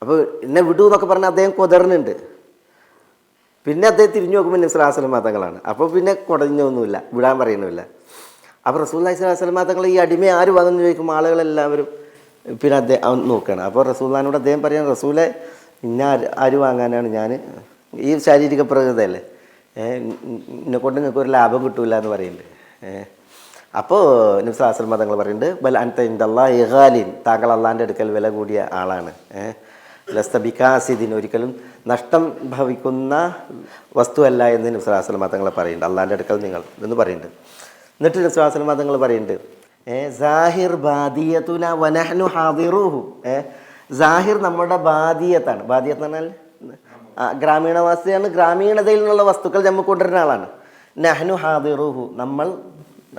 അപ്പോൾ എന്നെ വിടൂ എന്നൊക്കെ പറഞ്ഞാൽ അദ്ദേഹം കൊതറിനുണ്ട്. പിന്നെ അദ്ദേഹം തിരിഞ്ഞു നോക്കുമ്പോൾ നബി സല്ലല്ലാഹു അലൈഹി വസല്ലം തങ്ങളാണ്. അപ്പോൾ പിന്നെ കുടഞ്ഞൊന്നുമില്ല, വിടാൻ പറയുന്നുമില്ല. അപ്പോൾ റസൂലുള്ളാഹി സ്വല്ലല്ലാഹു അലൈഹി വസല്ലം തങ്ങൾ ഈ അടിമയെ ആര് വാങ്ങുമെന്ന് ചോദിക്കുമ്പോൾ ആളുകളെല്ലാവരും പിന്നെ അദ്ദേഹം നോക്കുകയാണ്. അപ്പോൾ റസൂലുള്ളാഹിനോട് അദ്ദേഹം പറയാൻ, റസൂലെ ഇന്ന ആര് വാങ്ങാനാണ്? ഞാൻ ഈ ശാരീരിക പ്രകൃതല്ലേ, എന്നെ കൊണ്ട് നിങ്ങൾക്ക് ഒരു ലാഭം കിട്ടൂല എന്ന് പറയുന്നുണ്ട്. അപ്പോൾ നബി സല്ലല്ലാഹു അലൈഹി വസല്ലം തങ്ങൾ പറയുന്നുണ്ട്, ബൽ അൻത ഇൻദല്ലാഹി ഗാലിൻ, താങ്കൾ അള്ളാഹിൻ്റെ അടുക്കൽ വില കൂടിയ ആളാണ്. ലസ്ത ബികാസിദിൻ, ഒരിക്കലും നഷ്ടം ഭവിക്കുന്ന വസ്തുവല്ല എന്ന് നബി സല്ലല്ലാഹു അലൈഹി വസല്ലം തങ്ങൾ പറയുന്നുണ്ട്. അള്ളാഹിൻ്റെ അടുക്കൽ നിങ്ങൾ എന്ന് പറയുന്നുണ്ട്. എന്നിട്ട് നബി സല്ലല്ലാഹു അലൈഹി വസല്ലം തങ്ങൾ പറയുന്നുണ്ട്, സാഹിർ ബാദിയത്തുന വനഹ്നു ഹാദിറുഹു. സാഹിർ നമ്മുടെ ബാദിയത്താണ്. ബാദിയത്ത് എന്ന് പറഞ്ഞാൽ ഗ്രാമീണവാസിയാണ്. ഗ്രാമീണതയിൽ നിന്നുള്ള വസ്തുക്കൾ നമുക്ക് കൊണ്ടുവരുന്ന ആളാണ്. നഹ്നു ഹാദിറുഹു, നമ്മൾ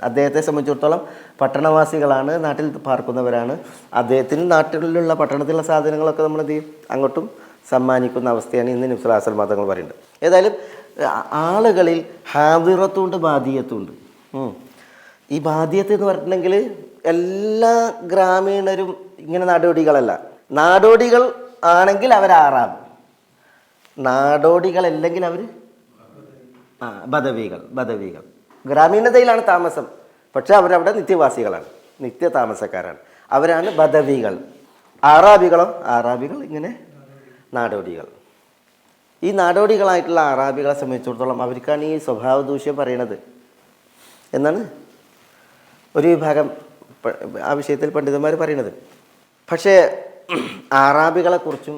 അദ്ദേഹത്തെ സംബന്ധിച്ചിടത്തോളം പട്ടണവാസികളാണ്, നാട്ടിൽ പാർക്കുന്നവരാണ്. അദ്ദേഹത്തിന് നാട്ടിലുള്ള പട്ടണത്തിലുള്ള സാധനങ്ങളൊക്കെ നമ്മൾ എന്ത് ചെയ്യും? അങ്ങോട്ടും സമ്മാനിക്കുന്ന അവസ്ഥയാണ് ഇന്ന് നബി സല്ലല്ലാഹു അലൈഹി വസല്ലം തങ്ങൾ പറയുന്നത്. ഏതായാലും ആളുകളിൽ ഹാദിറത്തുണ്ട് ബാദിയത്തുണ്ട്. ഈ ബാദിയത്ത് എന്ന് പറഞ്ഞിട്ടുണ്ടെങ്കിൽ എല്ലാ ഗ്രാമീണരും ഇങ്ങനെ നാടോടികളല്ല. നാടോടികൾ ആണെങ്കിൽ അവർ ആറാബ്, നാടോടികളല്ലെങ്കിൽ അവർ ബദവികൾ. ഗ്രാമീണതയിലാണ് താമസം, പക്ഷെ അവരവിടെ നിത്യവാസികളാണ്, നിത്യ താമസക്കാരാണ്. അവരാണ് ബദവികൾ. ആറാബികൾ ഇങ്ങനെ നാടോടികൾ. ഈ നാടോടികളായിട്ടുള്ള അറാബികളെ സംബന്ധിച്ചിടത്തോളം അവർക്കാണ് ഈ സ്വഭാവ ദൂഷ്യം പറയണത് എന്നാണ് ഒരു വിഭാഗം ആ വിഷയത്തിൽ പണ്ഡിതന്മാർ പറയുന്നത്. പക്ഷേ അറാബികളെക്കുറിച്ചും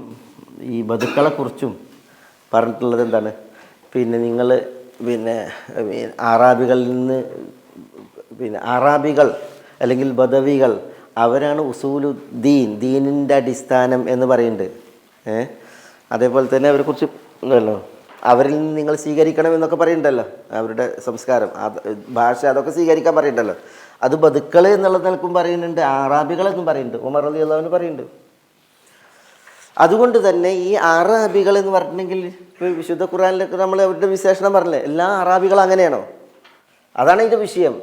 ഈ ബദുക്കളെക്കുറിച്ചും പറഞ്ഞിട്ടുള്ളത് എന്താണ്? പിന്നെ നിങ്ങൾ അറാബികളിൽ നിന്ന് അറാബികൾ അല്ലെങ്കിൽ ബദവികൾ അവരാണ് ദീനിൻ്റെ അടിസ്ഥാനം എന്ന് പറയുന്നുണ്ട്. അതേപോലെ തന്നെ അവരെക്കുറിച്ച് ഉണ്ടല്ലോ, അവരിൽ നിന്ന് നിങ്ങൾ സ്വീകരിക്കണം എന്നൊക്കെ പറയുന്നുണ്ടല്ലോ. അവരുടെ സംസ്കാരം, ഭാഷ, അതൊക്കെ സ്വീകരിക്കാൻ പറയുന്നുണ്ടല്ലോ. അത് ബദുക്കൾ എന്നുള്ള നിലക്കും പറയുന്നുണ്ട്, അറാബികളെന്നും പറയുന്നുണ്ട്. ഉമർ റളിയല്ലാഹു അൻഹു പറയുന്നുണ്ട്. അതുകൊണ്ട് തന്നെ ഈ അറാബികൾ എന്ന് പറഞ്ഞിട്ടുണ്ടെങ്കിൽ ഇപ്പോൾ വിശുദ്ധ ഖുർആനിലൊക്കെ നമ്മൾ അവരുടെ വിശേഷണം പറഞ്ഞില്ലേ, എല്ലാ അറാബികളും അങ്ങനെയാണോ? അതാണ് ഇതിൻ്റെ വിഷയം.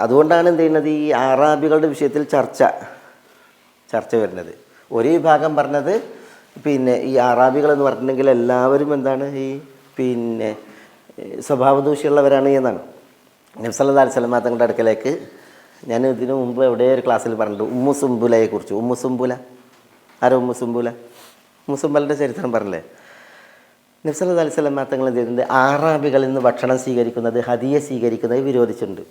അതുകൊണ്ടാണ് എന്ത് ചെയ്യുന്നത്, ഈ അറാബികളുടെ വിഷയത്തിൽ ചർച്ച വരുന്നത്. ഒരു വിഭാഗം പറഞ്ഞത് ഈ അറാബികൾ എന്ന് പറഞ്ഞിട്ടുണ്ടെങ്കിൽ എല്ലാവരും എന്താണ്, ഈ പിന്നെ സ്വഭാവദൂഷ്യമുള്ളവരാണ് എന്നാണ്. നബി സല്ലല്ലാഹു അലൈഹി വസല്ലം തങ്ങളുടെ അടുക്കലേക്ക് ഞാൻ ഇതിനു മുമ്പ് എവിടെ ഒരു ക്ലാസ്സിൽ പറഞ്ഞിട്ടുണ്ട് ഉമ്മു സുംബുലയെക്കുറിച്ച്. ഉമ്മു സുംബുല ആരോ ഉമ്മു സുംബുല? ഉമ്മു സുംബലിൻ്റെ ചരിത്രം പറഞ്ഞില്ലേ? നബി സല്ലല്ലാഹു അലൈഹി വസല്ലം തങ്ങൾ എന്ത് ചെയ്തിട്ടുണ്ട്? ആറാബികളിൽ നിന്ന് ഭക്ഷണം സ്വീകരിക്കുന്നത്, ഹദിയ സ്വീകരിക്കുന്നത് വിരോധിച്ചിട്ടുണ്ട്.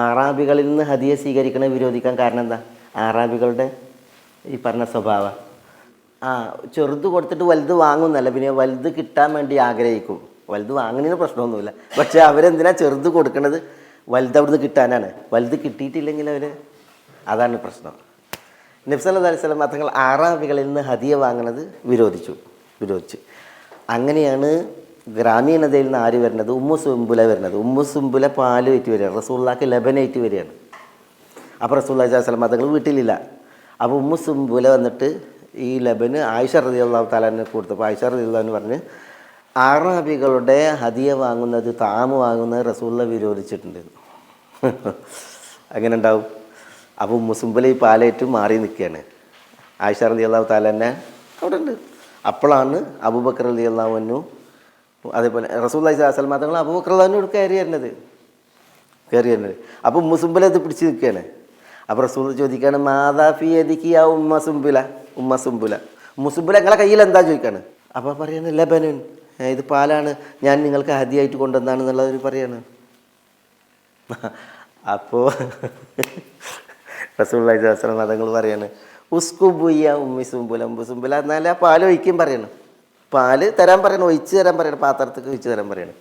ആറാബികളിൽ നിന്ന് ഹദിയ സ്വീകരിക്കുന്നത് വിരോധിക്കാൻ കാരണം എന്താ? ആറാബികളുടെ ഈ പറഞ്ഞ സ്വഭാവം. ചെറുത് കൊടുത്തിട്ട് വലുത് വാങ്ങുന്നല്ല, പിന്നെ വലുത് കിട്ടാൻ വേണ്ടി ആഗ്രഹിക്കും. വലുത് വാങ്ങുന്നതിന് പ്രശ്നമൊന്നുമില്ല, പക്ഷേ അവരെന്തിനാ ചെറുത് കൊടുക്കുന്നത്? വലുത് അവിടുന്ന് കിട്ടാനാണ്. വലുത് കിട്ടിയിട്ടില്ലെങ്കിൽ അതാണ് പ്രശ്നം. നബി സല്ലല്ലാഹു അലൈഹി വസല്ലം തങ്ങൾ ആറാബികളിൽ നിന്ന് ഹദിയ വാങ്ങുന്നത് വിരോധിച്ചു. അങ്ങനെയാണ് ഗ്രാമീണതയിൽ നിന്ന് ആര് വരുന്നത്? ഉമ്മു സുംബുല വരുന്നത്. ഉമ്മു സുംബുല പാല് വെറ്റ് വരികയാണ്, റസൂലുള്ളാഹിക്ക് ലബനേറ്റ് വരികയാണ്. അപ്പോൾ റസൂലുള്ളാഹി സ്വല്ലല്ലാഹു അലൈഹി വസല്ലം തങ്ങൾ വീട്ടിലില്ല. അപ്പോൾ ഉമ്മു സുംബുല വന്നിട്ട് ഈ ലബന് ആയിഷ റളിയല്ലാഹു തആല അൻഹ കൊടുത്തപ്പോൾ ആയിഷ റളിയല്ലാഹു അൻഹ പറഞ്ഞ് ആറാബികളുടെ ഹദിയ വാങ്ങുന്നത്, താമ് വാങ്ങുന്നത് റസൂലുള്ളാഹി വിരോധിച്ചിട്ടുണ്ട്. അങ്ങനെ ഉണ്ടാവും. അപ്പോൾ ഉമ്മു സുംബുല ഈ പാലേറ്റ് മാറി നിൽക്കുകയാണ്. ആയിഷ റളിയല്ലാഹു തആല അൻഹ അവിടെ ഉണ്ട്. അപ്പോഴാണ് അബൂബക്കർ റളിയല്ലാഹു അൻഹു, അതേപോലെ റസൂലുള്ളാഹി സ്വല്ലല്ലാഹു അലൈഹി വസല്ലം തങ്ങൾ അബൂബക്കർ റളിയല്ലാഹു അൻഹു കയറി വരുന്നത്. അപ്പോൾ ഉമ്മു സുംബുല ഇത് പിടിച്ച് നിൽക്കുകയാണ്. അപ്പോൾ റസൂൽ ചോദിക്കുകയാണ്, മാദാ ഫീ യദികി യാ ഉമ്മ സുംബുല. ഉമ്മ സുംബുല നിങ്ങളെ കയ്യിൽ എന്താ ചോദിക്കുകയാണ്. അപ്പോൾ പറയാണ് ലബനുൻ, ഇത് പാലാണ്, ഞാൻ നിങ്ങൾക്ക് ഹദിയായിട്ട് കൊണ്ടുവന്നാണെന്നുള്ളത് പറയാണ്. അപ്പോൾ റസൂലുള്ളാഹി സ്വല്ലല്ലാഹു അലൈഹി വസല്ലം തങ്ങൾ പറയാണ്, ഉസ്കുബുയ്യ ഉമ്മി സുംബുല. ഉമ്മു സുംബുല എന്നാൽ ആ പാൽ ഒഴിക്കും പറയണം, പാല് തരാൻ പറയണം, ഒഴിച്ച് തരാൻ പറയണം, പാത്രത്തേക്ക് ഒഴിച്ച് തരാൻ പറയണം.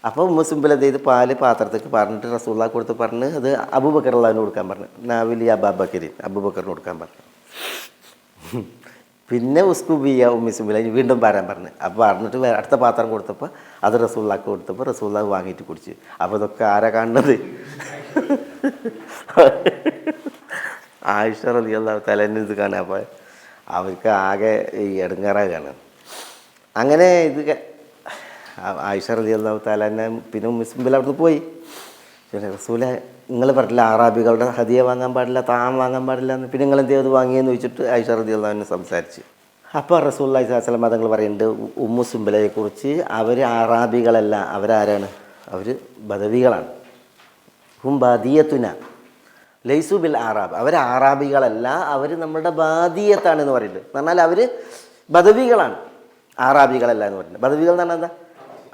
അപ്പോൾ ഉമ്മു സുംബുല ചെയ്ത് പാല് പാത്രത്തേക്ക് പറഞ്ഞിട്ട് റസൂലുള്ളാഹിക്ക് കൊടുത്ത് പറഞ്ഞ് അത് അബൂബക്കർ റളിയല്ലാഹു കൊടുക്കാൻ പറഞ്ഞു. നാവിലി അബൂബക്കറിന് അബൂബക്കറിന് കൊടുക്കാൻ പറഞ്ഞു. പിന്നെ ഉസ്കുബിയ ഉമ്മി സുംബുല വീണ്ടും പാരാൻ പറഞ്ഞു. അപ്പോൾ പറഞ്ഞിട്ട് അടുത്ത പാത്രം കൊടുത്തപ്പോൾ അത് റസൂലുള്ളാഹിക്ക് കൊടുത്തപ്പോൾ റസൂലുള്ളാഹി വാങ്ങിയിട്ട് കുടിച്ച്. അപ്പോൾ ഇതൊക്കെ ആരാ കാണുന്നത്? ആയിഷ റളിയല്ലാഹു തആല ഇത് കാണാൻ പോയ അവർക്ക് ആകെ ഈ ഇടങ്ങേറാകാണ്. അങ്ങനെ ഇത് ആയിഷ റളിയല്ലാഹു തആല പിന്നെ ഉമ്മു സുംബുല അവിടുന്ന് പോയി. റസൂല നിങ്ങൾ പറഞ്ഞില്ല ആറാബികളുടെ ഹദിയ വാങ്ങാൻ പാടില്ല, താം വാങ്ങാൻ പാടില്ല എന്ന്, പിന്നെ നിങ്ങൾ എന്ത് ചെയ്ത് വാങ്ങിയെന്ന് ചോദിച്ചിട്ട് ആയിഷ റളിയല്ലാഹു അൻഹ സംസാരിച്ച്. അപ്പോൾ റസൂലുള്ളാഹി സ്വല്ലല്ലാഹു അലൈഹി വസല്ലം തങ്ങൾ പറയുന്നുണ്ട് ഉമ്മു സുംബുലയെക്കുറിച്ച്, അവർ ആറാബികളല്ല, അവരാരാണ്? അവർ ബദവികളാണ്. ഹും ബാദിയത്തുന ലൈസു ബിൽ ആറാബ്. അവർ ആറാബികളല്ല, അവർ നമ്മുടെ ബാദിയത്താണെന്ന് പറയുന്നത്. എന്ന് പറഞ്ഞാൽ അവർ ബദവികളാണ്, ആറാബികളല്ല എന്ന് പറയുന്നത്. ബദവികൾ എന്ന് പറഞ്ഞാൽ എന്താ?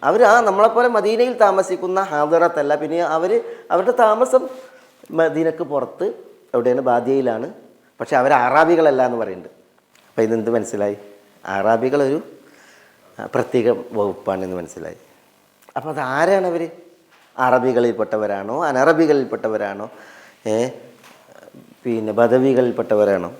അവർ നമ്മളെപ്പോലെ മദീനയിൽ താമസിക്കുന്ന ഹാദിറത്തല്ല, പിന്നെ അവരുടെ താമസം മദീനക്ക് പുറത്ത് എവിടെയാണ്? ബാദിയയിലാണ്. പക്ഷെ അവർ ആറാബികളല്ല എന്ന് പറയുന്നുണ്ട്. അപ്പോൾ ഇതെന്ത് മനസ്സിലായി? ആറാബികളൊരു പ്രത്യേക വകുപ്പാണെന്ന് മനസ്സിലായി. അപ്പോൾ അത് ആരാണ് അവർ? അറബികളിൽപ്പെട്ടവരാണോ, അനറബികളിൽപ്പെട്ടവരാണോ, പിന്നെ ബദവികളിൽപ്പെട്ടവരാണോ?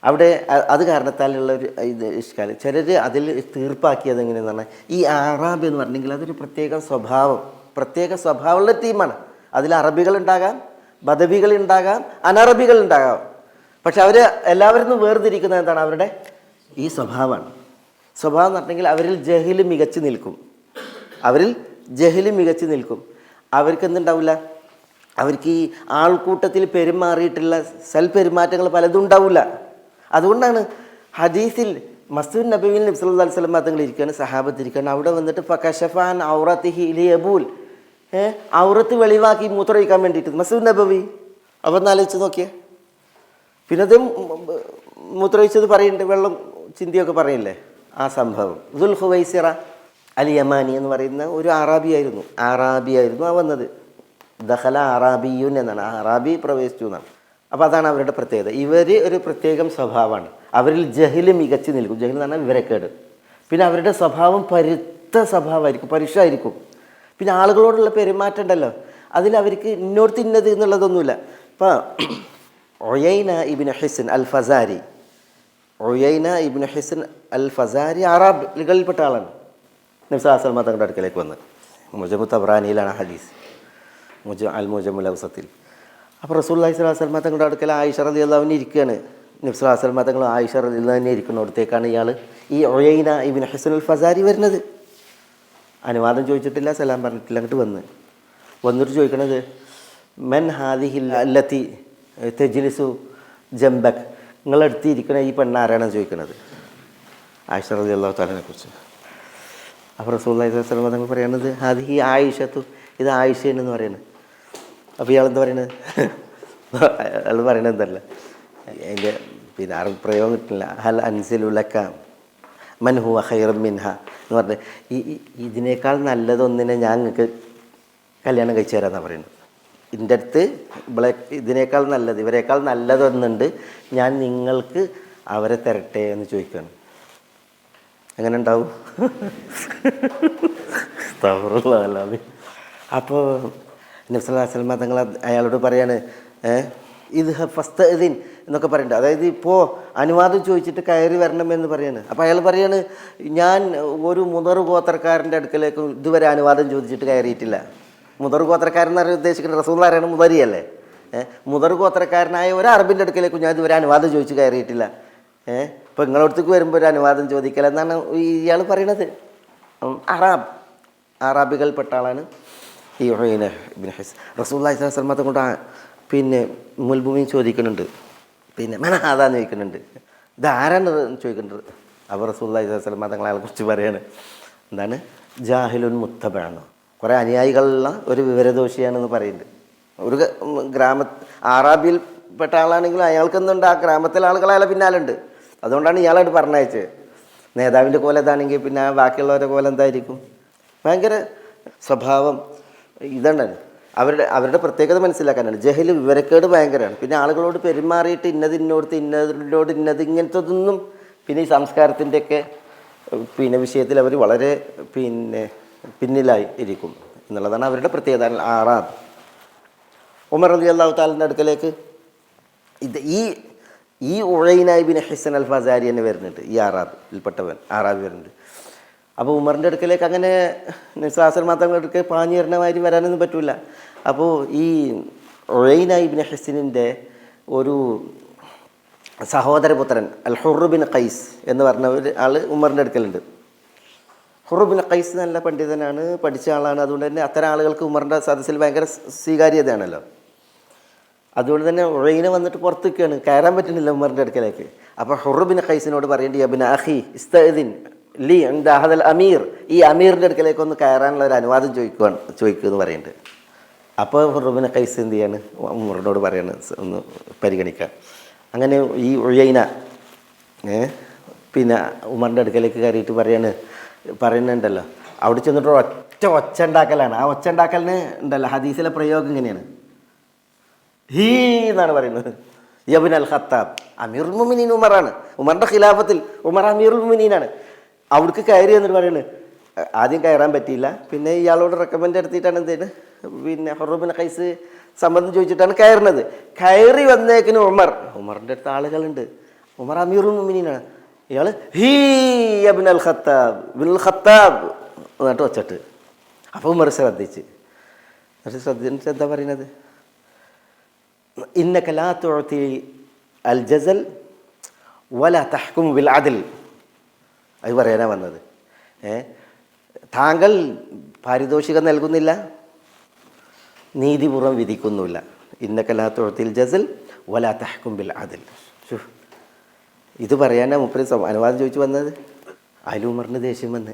അവിടെ അത് കാരണത്താലുള്ള ഒരു ഇത് ഇഷ്കാലം. ചിലർ അതിൽ തീർപ്പാക്കിയത് എങ്ങനെയെന്ന് പറഞ്ഞാൽ, ഈ ആറാബ് എന്ന് പറഞ്ഞെങ്കിൽ അതൊരു പ്രത്യേക സ്വഭാവമുള്ള ടീമാണ്. അതിൽ അറബികളുണ്ടാകാം, ബദവികളുണ്ടാകാം, അനറബികളുണ്ടാകാം. പക്ഷെ അവർ എല്ലാവരും വേർതിരിക്കുന്നത് എന്താണ്? അവരുടെ ഈ സ്വഭാവമാണ്. സ്വഭാവം എന്ന് പറഞ്ഞെങ്കിൽ അവരിൽ ജഹ്ല് മികച്ചു നിൽക്കും. അവർക്ക് എന്തുണ്ടാവില്ല? അവർക്ക് ഈ ആൾക്കൂട്ടത്തിൽ പെരുമാറിയിട്ടുള്ള സൽപെരുമാറ്റങ്ങൾ പലതും ഉണ്ടാവില്ല. അതുകൊണ്ടാണ് ഹദീസിൽ മസ്ജിദ് നബവിയിൽ നബി സല്ലല്ലാഹു അലൈഹി വസല്ലം തങ്ങൾ ഇരിക്കുകയാണ്, സഹാബത്ത് ഇരിക്കുകയാണ്. അവിടെ വന്നിട്ട് ഫകശഫാൻ ഔറത്തിഹി ലിയബൂൽ, ഔറത്ത് വെളിവാക്കി മൂത്രമൊഴിക്കാൻ വേണ്ടിയിട്ട് മസ്ജിദ് നബവി. അപ്പോൾ ഒന്ന് ആലോചിച്ച് നോക്കിയേ. പിന്നെ അത് മൂത്രമൊഴിച്ചത് പറയുന്നുണ്ട്, വെള്ളം ചിന്തിയൊക്കെ പറയില്ലേ ആ സംഭവം. ദുൽ ഹുവൈസിറ അൽ യമാനി എന്ന് പറയുന്ന ഒരു അറാബിയായിരുന്നു ആ വന്നത്. ദഖല അറാബിയുൻ എന്നാണ്, അറാബി പ്രവേശിച്ചു എന്നാണ്. അപ്പോൾ അതാണ് അവരുടെ പ്രത്യേകത. ഇവർ ഒരു പ്രത്യേകം സ്വഭാവമാണ്. അവരിൽ ജഹ്ല് മികച്ചു നിൽക്കും. ജഹ്ല് എന്ന് പറഞ്ഞാൽ വിവരക്കേട്. പിന്നെ അവരുടെ സ്വഭാവം പരുത്ത സ്വഭാവമായിരിക്കും, പരുഷമായിരിക്കും. പിന്നെ ആളുകളോടുള്ള പെരുമാറ്റം ഉണ്ടല്ലോ, അതിൽ അവർക്ക് ഇന്നോടത്ത് ഇന്നത് എന്നുള്ളതൊന്നുമില്ല. ഇപ്പോൾ ഉയൈന ഇബ്നു ഹിസ്ൻ അൽ ഫസാരി അറാബികളിൽപ്പെട്ട ആളാണ്. നബി സല്ലല്ലാഹു അലൈഹി വസല്ലം തങ്ങളുടെ അടുക്കലേക്ക് വന്ന്, മുജമു തബ്രാനിയിലാണ് ഹദീസ്, മുജമുൽ ഔസത്തിൽ. അപ്പോൾ റസൂലുള്ളാഹി സ്വല്ലല്ലാഹു അലൈഹി വസല്ലം തങ്ങളുടെ അടുക്കൽ ആയിഷ റളിയല്ലാഹു അൻഹ ഇരിക്കുകയാണ്. നബി സല്ലല്ലാഹു അലൈഹി വസല്ലം തങ്ങൾ ആയിഷ റളിയല്ലാഹു അൻഹ ഇരിക്കുന്നിടത്തേക്കാണ് ഇയാൾ ഈ ഉയൈന ഇബ്നു ഹിസ്ൻ അൽ ഫസാരി വരുന്നത്. അനുവാദം ചോദിച്ചിട്ടില്ല, സലാം പറഞ്ഞിട്ടില്ല. അങ്ങോട്ട് വന്നിട്ട് ചോദിക്കണത്, മൻ ഹാദിഹിൽ അല്ലത്തി തജ്ലിസു ജംബക്, നിങ്ങളടുത്ത് ഇരിക്കണ ഈ പെണ്ണാരാണെന്ന് ചോദിക്കുന്നത്. ആയിഷ റളിയല്ലാഹു തആലയെ കുറിച്ച്. അപ്പോൾ റസൂലുള്ളാഹി സ്വല്ലല്ലാഹു അലൈഹി വസല്ലം തങ്ങൾ പറയുന്നത് അത് ഈ ആയിഷത്തു, ഇത് ആയിഷയെന്ന് പറയുന്നത്. അപ്പോൾ ഇയാൾ എന്താ പറയുന്നത്? അയാൾ പറയണത് എന്തല്ല അതിൻ്റെ പിന്നെ അറബ് പ്രയോഗം കിട്ടില്ല. ഹൽ അൻസിലുലക്ക മൻ ഹുവ ഖൈറൻ മിൻഹ എന്ന് പറഞ്ഞ് ഇതിനേക്കാൾ നല്ലതൊന്നിനെ ഞാൻ നിങ്ങൾക്ക് കല്യാണം കഴിച്ചു തരാമെന്നാണ് പറയുന്നത്. ഇതിൻ്റെ അടുത്ത് ഇതിനേക്കാൾ നല്ലത്, ഇവരെക്കാൾ നല്ലതൊന്നുണ്ട്, ഞാൻ നിങ്ങൾക്ക് അവരെ തരട്ടെ എന്ന് ചോദിക്കുകയാണ്. എങ്ങനെ ഉണ്ടാവും? അപ്പോൾ നബി സല്ലല്ലാഹു അലൈഹി വസല്ലം തങ്ങൾ അയാളോട് പറയാണ് ഇത് ഫസ്റ്റ് ഇതിൻ എന്നൊക്കെ പറയുന്നുണ്ട്. അതായത് ഇപ്പോൾ അനുവാദം ചോദിച്ചിട്ട് കയറി വരണമെന്ന് പറയാണ്. അപ്പോൾ അയാൾ പറയാണ് ഞാൻ ഒരു മുതർ ഗോത്രക്കാരൻ്റെ അടുക്കലേക്ക് ഇതുവരെ അനുവാദം ചോദിച്ചിട്ട് കയറിയിട്ടില്ല. മുതർ ഗോത്രക്കാരൻ എന്ന് ഉദ്ദേശിക്കുന്നത് റസൂലുള്ളാഹി പറയുന്നത് മുതരിയല്ലേ. മുതർ ഗോത്രക്കാരനായ ഒരു അറബിൻ്റെ അടുക്കലേക്ക് ഞാൻ ഇതുവരെ അനുവാദം ചോദിച്ച് കയറിയിട്ടില്ല. ഇപ്പോൾ നിങ്ങളടുത്തേക്ക് വരുമ്പോൾ ഒരു അനുവാദം ചോദിക്കല എന്നാണ് ഇയാൾ പറയണത്. അറാബികൾപ്പെട്ട ആളാണ് ഈ ഉഹൈന ഇബ്നു ഹിസ്. റസൂലുള്ളാഹി സ്വല്ലല്ലാഹു അലൈഹി വസല്ലം കൊണ്ട് പിന്നെ മുൽഭൂമി ചോദിക്കുന്നുണ്ട്, പിന്നെ മനഹാദാന്ന് ചോദിക്കുന്നുണ്ട്, ഇതാരാണ് ചോദിക്കുന്നുണ്ട്. അപ്പോൾ റസൂലുള്ളാഹി സ്വല്ലല്ലാഹു അലൈഹി വസല്ലം തങ്ങളെ കുറിച്ച് പറയാണ് എന്താണ് ജാഹിലുൻ മുത്തബഅണ്, കുറേ അനുയായികളുള്ള ഒരു വിവരദോഷിയാണെന്ന് പറയുന്നുണ്ട്. ഒരു ആറാബിയിൽപ്പെട്ട ആളാണെങ്കിലും അയാൾക്കെന്തുണ്ട്, ആ ഗ്രാമത്തിലെ ആളുകൾ അയാളെ പിന്നാലുണ്ട്. അതുകൊണ്ടാണ് ഇയാളായിട്ട് പറഞ്ഞയച്ചത്. നേതാവിൻ്റെ കോലം ഇതാണെങ്കിൽ പിന്നെ ബാക്കിയുള്ളവരുടെ കോലം എന്തായിരിക്കും? ഭയങ്കര സ്വഭാവം ഇതാണ്. അവരുടെ പ്രത്യേകത മനസ്സിലാക്കാനാണ്. ജഹല് വിവരക്കേട് ഭയങ്കരമാണ്. പിന്നെ ആളുകളോട് പെരുമാറിയിട്ട് ഇന്നതിനോടത്ത് ഇന്നതിനോട് ഇന്നത് ഇങ്ങനത്തതൊന്നും പിന്നെ ഈ സംസ്കാരത്തിൻ്റെയൊക്കെ പിന്നെ വിഷയത്തിൽ അവർ വളരെ പിന്നിലായി ഇരിക്കും എന്നുള്ളതാണ് അവരുടെ പ്രത്യേകത. ആറാബ് ഉമർ റളിയല്ലാഹു തആലയുടെ അടുക്കലേക്ക് ഈ ഉഴൈന ഇബ്നു ഹിസൻ അൽ ഫസാരി തന്നെ വരുന്നുണ്ട്. ഈ ആറാബി വരുന്നുണ്ട്. അപ്പോൾ ഉമറിൻ്റെ അടുക്കലേക്ക് അങ്ങനെ നിസ്സാസൽ മാത്രങ്ങളുടെ അടുക്കൽ പാഞ്ഞു വരുന്ന മാതിരി വരാനൊന്നും പറ്റില്ല. അപ്പോൾ ഈ ഉഴൈന ഇബ്നു ഹിസനിൻ്റെ ഒരു സഹോദരപുത്രൻ അൽ ഹുർ ബിൻ ഖൈസ് എന്ന് പറഞ്ഞ ഒരു ആൾ ഉമറിൻ്റെ അടുക്കലുണ്ട്. ഹുർ ബിൻ ഖൈസ് നല്ല പണ്ഡിതനാണ്, പഠിച്ച ആളാണ്. അതുകൊണ്ട് തന്നെ അത്തരം ആളുകൾക്ക് ഉമറിൻ്റെ സദസ്സിൽ ഭയങ്കര സ്വീകാര്യതയാണല്ലോ. അതുകൊണ്ട് തന്നെ ഉഴൈന വന്നിട്ട് പുറത്ത് നിൽക്കുകയാണ്, കയറാൻ പറ്റുന്നില്ല ഉമറിൻ്റെ അടുക്കലേക്ക്. അപ്പോൾ ഹുർ ബിൻ ഖൈസിനോട് പറയേണ്ടി അബിൻ അഖി ഇസ്തഅ്ദിൻ ലി ഇൻദ ഹദൽ അമീർ, ഈ അമീറിൻ്റെ അടുക്കലേക്ക് ഒന്ന് കയറാനുള്ള ഒരു അനുവാദം ചോദിക്കുമെന്ന് പറയുന്നുണ്ട്. അപ്പോൾ ഹുർ ബിൻ ഖൈസ് എന്ത് ചെയ്യാണ്, ഉമറിനോട് പറയാണ് ഒന്ന് പരിഗണിക്കാൻ. അങ്ങനെ ഈ ഉഴൈന പിന്നെ ഉമറിൻ്റെ അടുക്കലേക്ക് കയറിയിട്ട് പറയുന്നുണ്ടല്ലോ, അവിടെ ചെന്നിട്ട് ഒച്ച ഉണ്ടാക്കലാണ്. ആ ഒച്ച ഉണ്ടാക്കലിന് ഉണ്ടല്ലോ ഹദീസിലെ പ്രയോഗം ഇങ്ങനെയാണ്, ഹീ എന്നാണ് പറയുന്നത്. യബ്ന അൽ ഖത്താബ്, അമീറുൽ മുഅ്മിനീൻ ഉമറാണ്. ഉമറിൻ്റെ ഖിലാഫത്തിൽ ഉമർ അമീറുൽ മുഅ്മിനീനാണ്. അവിടേക്ക് കയറി എന്നിട്ട് പറയുന്നത് ആദ്യം കയറാൻ പറ്റിയില്ല. പിന്നെ ഇയാളോട് റെക്കമെൻഡ് എടുത്തിട്ടാണ് എന്താണ് പിന്നെ ഹുർ ബിൻ ഖൈസ് സമ്മതം ചോദിച്ചിട്ടാണ് കയറുന്നത്. കയറി വന്നേക്കിന് ഉമറിൻ്റെ അടുത്ത് ആളുകളുണ്ട്. ഉമർ അമീറുൽ മുഅ്മിനീനാണ്. ഇയാൾ ഹീ യബ്ന അൽ ഖത്താബ് ബിൻ ഖത്താബ് എന്നിട്ട് വച്ചിട്ട്. അപ്പോൾ ഉമർ ശ്രദ്ധിച്ചിട്ട് എന്താ പറയുന്നത്, ഇന്നക ലാ തുഅതി അൽ ജസൽ വലാ തഹ്കും ബിൽ അദ്ൽ. അത് പറയാനാണ് വന്നത്. താങ്കൾ പാരിതോഷികം നൽകുന്നില്ല, നീതിപൂർവ്വം വിധിക്കുന്നുമില്ല. ഇന്നക ലാ തുഅതിൽ ജസൽ വലാ തഹ്കും ബിൽ അദ്ൽ. ഇത് പറയാനാണ് മുപ്പര് അനുവാദം ചോദിച്ചു വന്നത്. അതിൽ ഉമറിന് ദേഷ്യം വന്ന്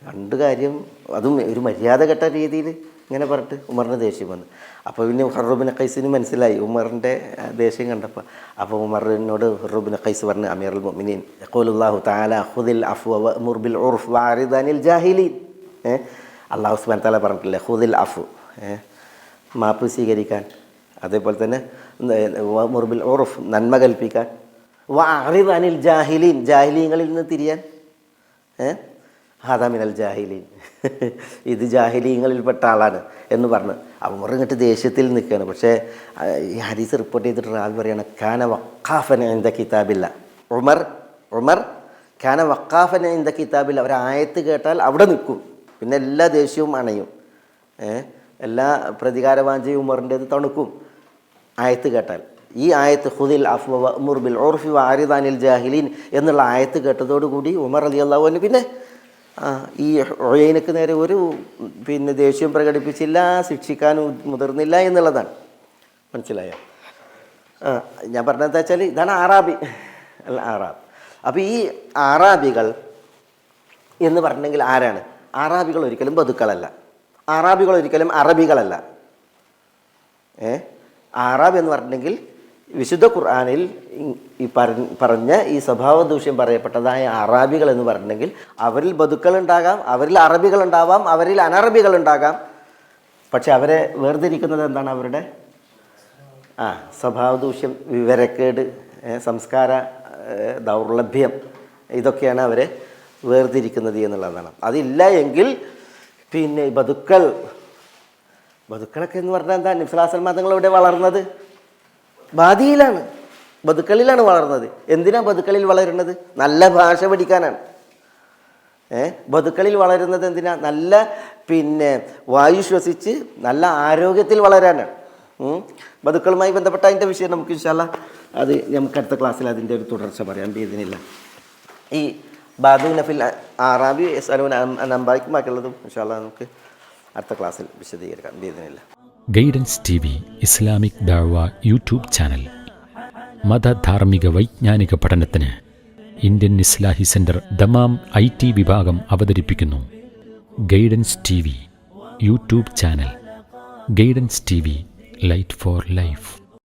രണ്ട് കാര്യം, അതും ഒരു മര്യാദ കെട്ട രീതിയിൽ ഇങ്ങനെ പറഞ്ഞിട്ട് ഉമറിന് ദേഷ്യം വന്നു. അപ്പോൾ പിന്നെ ഹുർ ബിൻ ഖൈസിന് മനസ്സിലായി ഉമറിൻ്റെ ദേഷ്യം കണ്ടപ്പോൾ. അപ്പോൾ ഉമറിനോട് ഹുർ ബിൻ ഖൈസ് പറഞ്ഞു, അമീറുൽ മുഅ്മിനീൻ യഖൂലുല്ലാഹു തആല ഖുദിൽ അഫ്വ വഅ്മുർ ബിൽ ഉർഫ് വഅറിദ് അനിൽ ജാഹിലീൻ. അല്ലാഹു സുബ്ഹാനഹു തആല പറഞ്ഞിട്ടില്ലേ ഖുദിൽ അഫ്വ, മാപ്പ് സ്വീകരിക്കാൻ, അതേപോലെ തന്നെ വഅ്മുർ ബിൽ ഉർഫ് നന്മ കൽപ്പിക്കാൻ, വഅറിദ് അനിൽ ജാഹിലീൻ ജാഹിലീങ്ങളിൽ നിന്ന് തിരിയാൻ. ഹാദാ മിനൽ ജാഹിലീൻ, ഇത് ജാഹിലീങ്ങളിൽപ്പെട്ട ആളാണ് എന്ന് പറഞ്ഞു. ഉമർ ഇങ്ങോട്ട് ദേഷ്യത്തിൽ നിൽക്കുകയാണ്. പക്ഷേ ഈ ഹദീസ് റിപ്പോർട്ട് ചെയ്തിട്ട് റാവി പറയാണ് കാന വഖാഫൻ ഇൻദ കിതാബില്ല. ഉമർ കാന വഖാഫൻ ഇൻദ കിതാബില്ല. ഒരായത്ത് കേട്ടാൽ അവിടെ നിൽക്കും, പിന്നെ എല്ലാ ദേഷ്യവും അണയും, എല്ലാ പ്രതികാരവാഞ്ചയും ഉമറിൻ്റേത് തണുക്കും ആയത്ത് കേട്ടാൽ. ഈ ആയത്ത് ഖുദിൽ അഫ്വ വഅ്മുർ ബിൽ ഉർഫി വഅറിദ് അനിൽ ജാഹിലീൻ എന്നുള്ള ആയത്ത് കേട്ടതോടുകൂടി ഉമർ റളിയല്ലാഹു അൻഹു പിന്നെ ഈ ഉഴൈനക്ക് നേരെ ഒരു പിന്നെ ദേഷ്യം പ്രകടിപ്പിച്ചില്ല, ശിക്ഷിക്കാൻ മുതിർന്നില്ല എന്നുള്ളതാണ്. മനസ്സിലായോ? ഞാൻ പറഞ്ഞതെന്താ വെച്ചാൽ ഇതാണ് ആറാബി അല്ല ആറാബ്. അപ്പോൾ ഈ ആറാബികൾ എന്ന് പറഞ്ഞെങ്കിൽ ആരാണ്? അറാബികൾ ഒരിക്കലും ബതുക്കളല്ല, അറാബികൾ ഒരിക്കലും അറബികളല്ല. അറാബ് എന്ന് പറഞ്ഞിട്ടുണ്ടെങ്കിൽ വിശുദ്ധ ഖുർആനിൽ ഈ പറഞ്ഞ ഈ സ്വഭാവ ദൂഷ്യം പറയപ്പെട്ടതായ അറാബികൾ എന്ന് പറഞ്ഞിട്ടുണ്ടെങ്കിൽ അവരിൽ ബതുക്കളുണ്ടാകാം, അവരിൽ അറബികളുണ്ടാവാം, അവരിൽ അനറബികളുണ്ടാകാം. പക്ഷെ അവരെ വേർതിരിക്കുന്നത് എന്താണ്? അവരുടെ സ്വഭാവ ദൂഷ്യം, വിവരക്കേട്, സംസ്കാര ദൗർലഭ്യം, ഇതൊക്കെയാണ് അവരെ വേർതിരിക്കുന്നത് എന്നുള്ളതാണ്. അതില്ല എങ്കിൽ പിന്നെ ബതുക്കളൊക്കെ എന്ന് പറഞ്ഞാൽ എന്താ? നബി സ്വല്ലല്ലാഹു അലൈഹി വസല്ലം തങ്ങൾ ഇവിടെ വളർന്നത് ബാദിയിലാണ്, ബതുക്കളിലാണ് വളർന്നത്. എന്തിനാ ബതുക്കളിൽ വളരുന്നത്? നല്ല ഭാഷ പഠിക്കാനാണ്. ബതുക്കളിൽ വളരുന്നത് എന്തിനാ? നല്ല വായു ശ്വസിച്ച് നല്ല ആരോഗ്യത്തിൽ വളരാനാണ്. ബതുക്കളുമായി ബന്ധപ്പെട്ട അതിൻ്റെ വിഷയം നമുക്ക് ഇൻഷാ അല്ലാഹ് അത് നമുക്ക് അടുത്ത ക്ലാസ്സിൽ അതിൻ്റെ ഒരു തുടർച്ച പറയാൻ ഇതിനില്ല. ഈ ബാദൂന ഫിൽ അറാബി യസ്അലൂന അൻ അൻബാഇക്കും ബാക്കിയുള്ളതും ഇൻഷാ അല്ലാഹ് നമുക്ക് അടുത്ത ക്ലാസ്സിൽ വിശദീകരിക്കാം ഇതിനില്ല. ഗൈഡൻസ് TV ഇസ്ലാമിക് ദഅവ യൂട്യൂബ് ചാനൽ. മതധാർമ്മിക വൈജ്ഞാനിക പഠനത്തിന് Indian Islahi centre Dammam IT വിഭാഗം അവതരിപ്പിക്കുന്നു guidance TV YouTube channel. Guidance TV, light for life.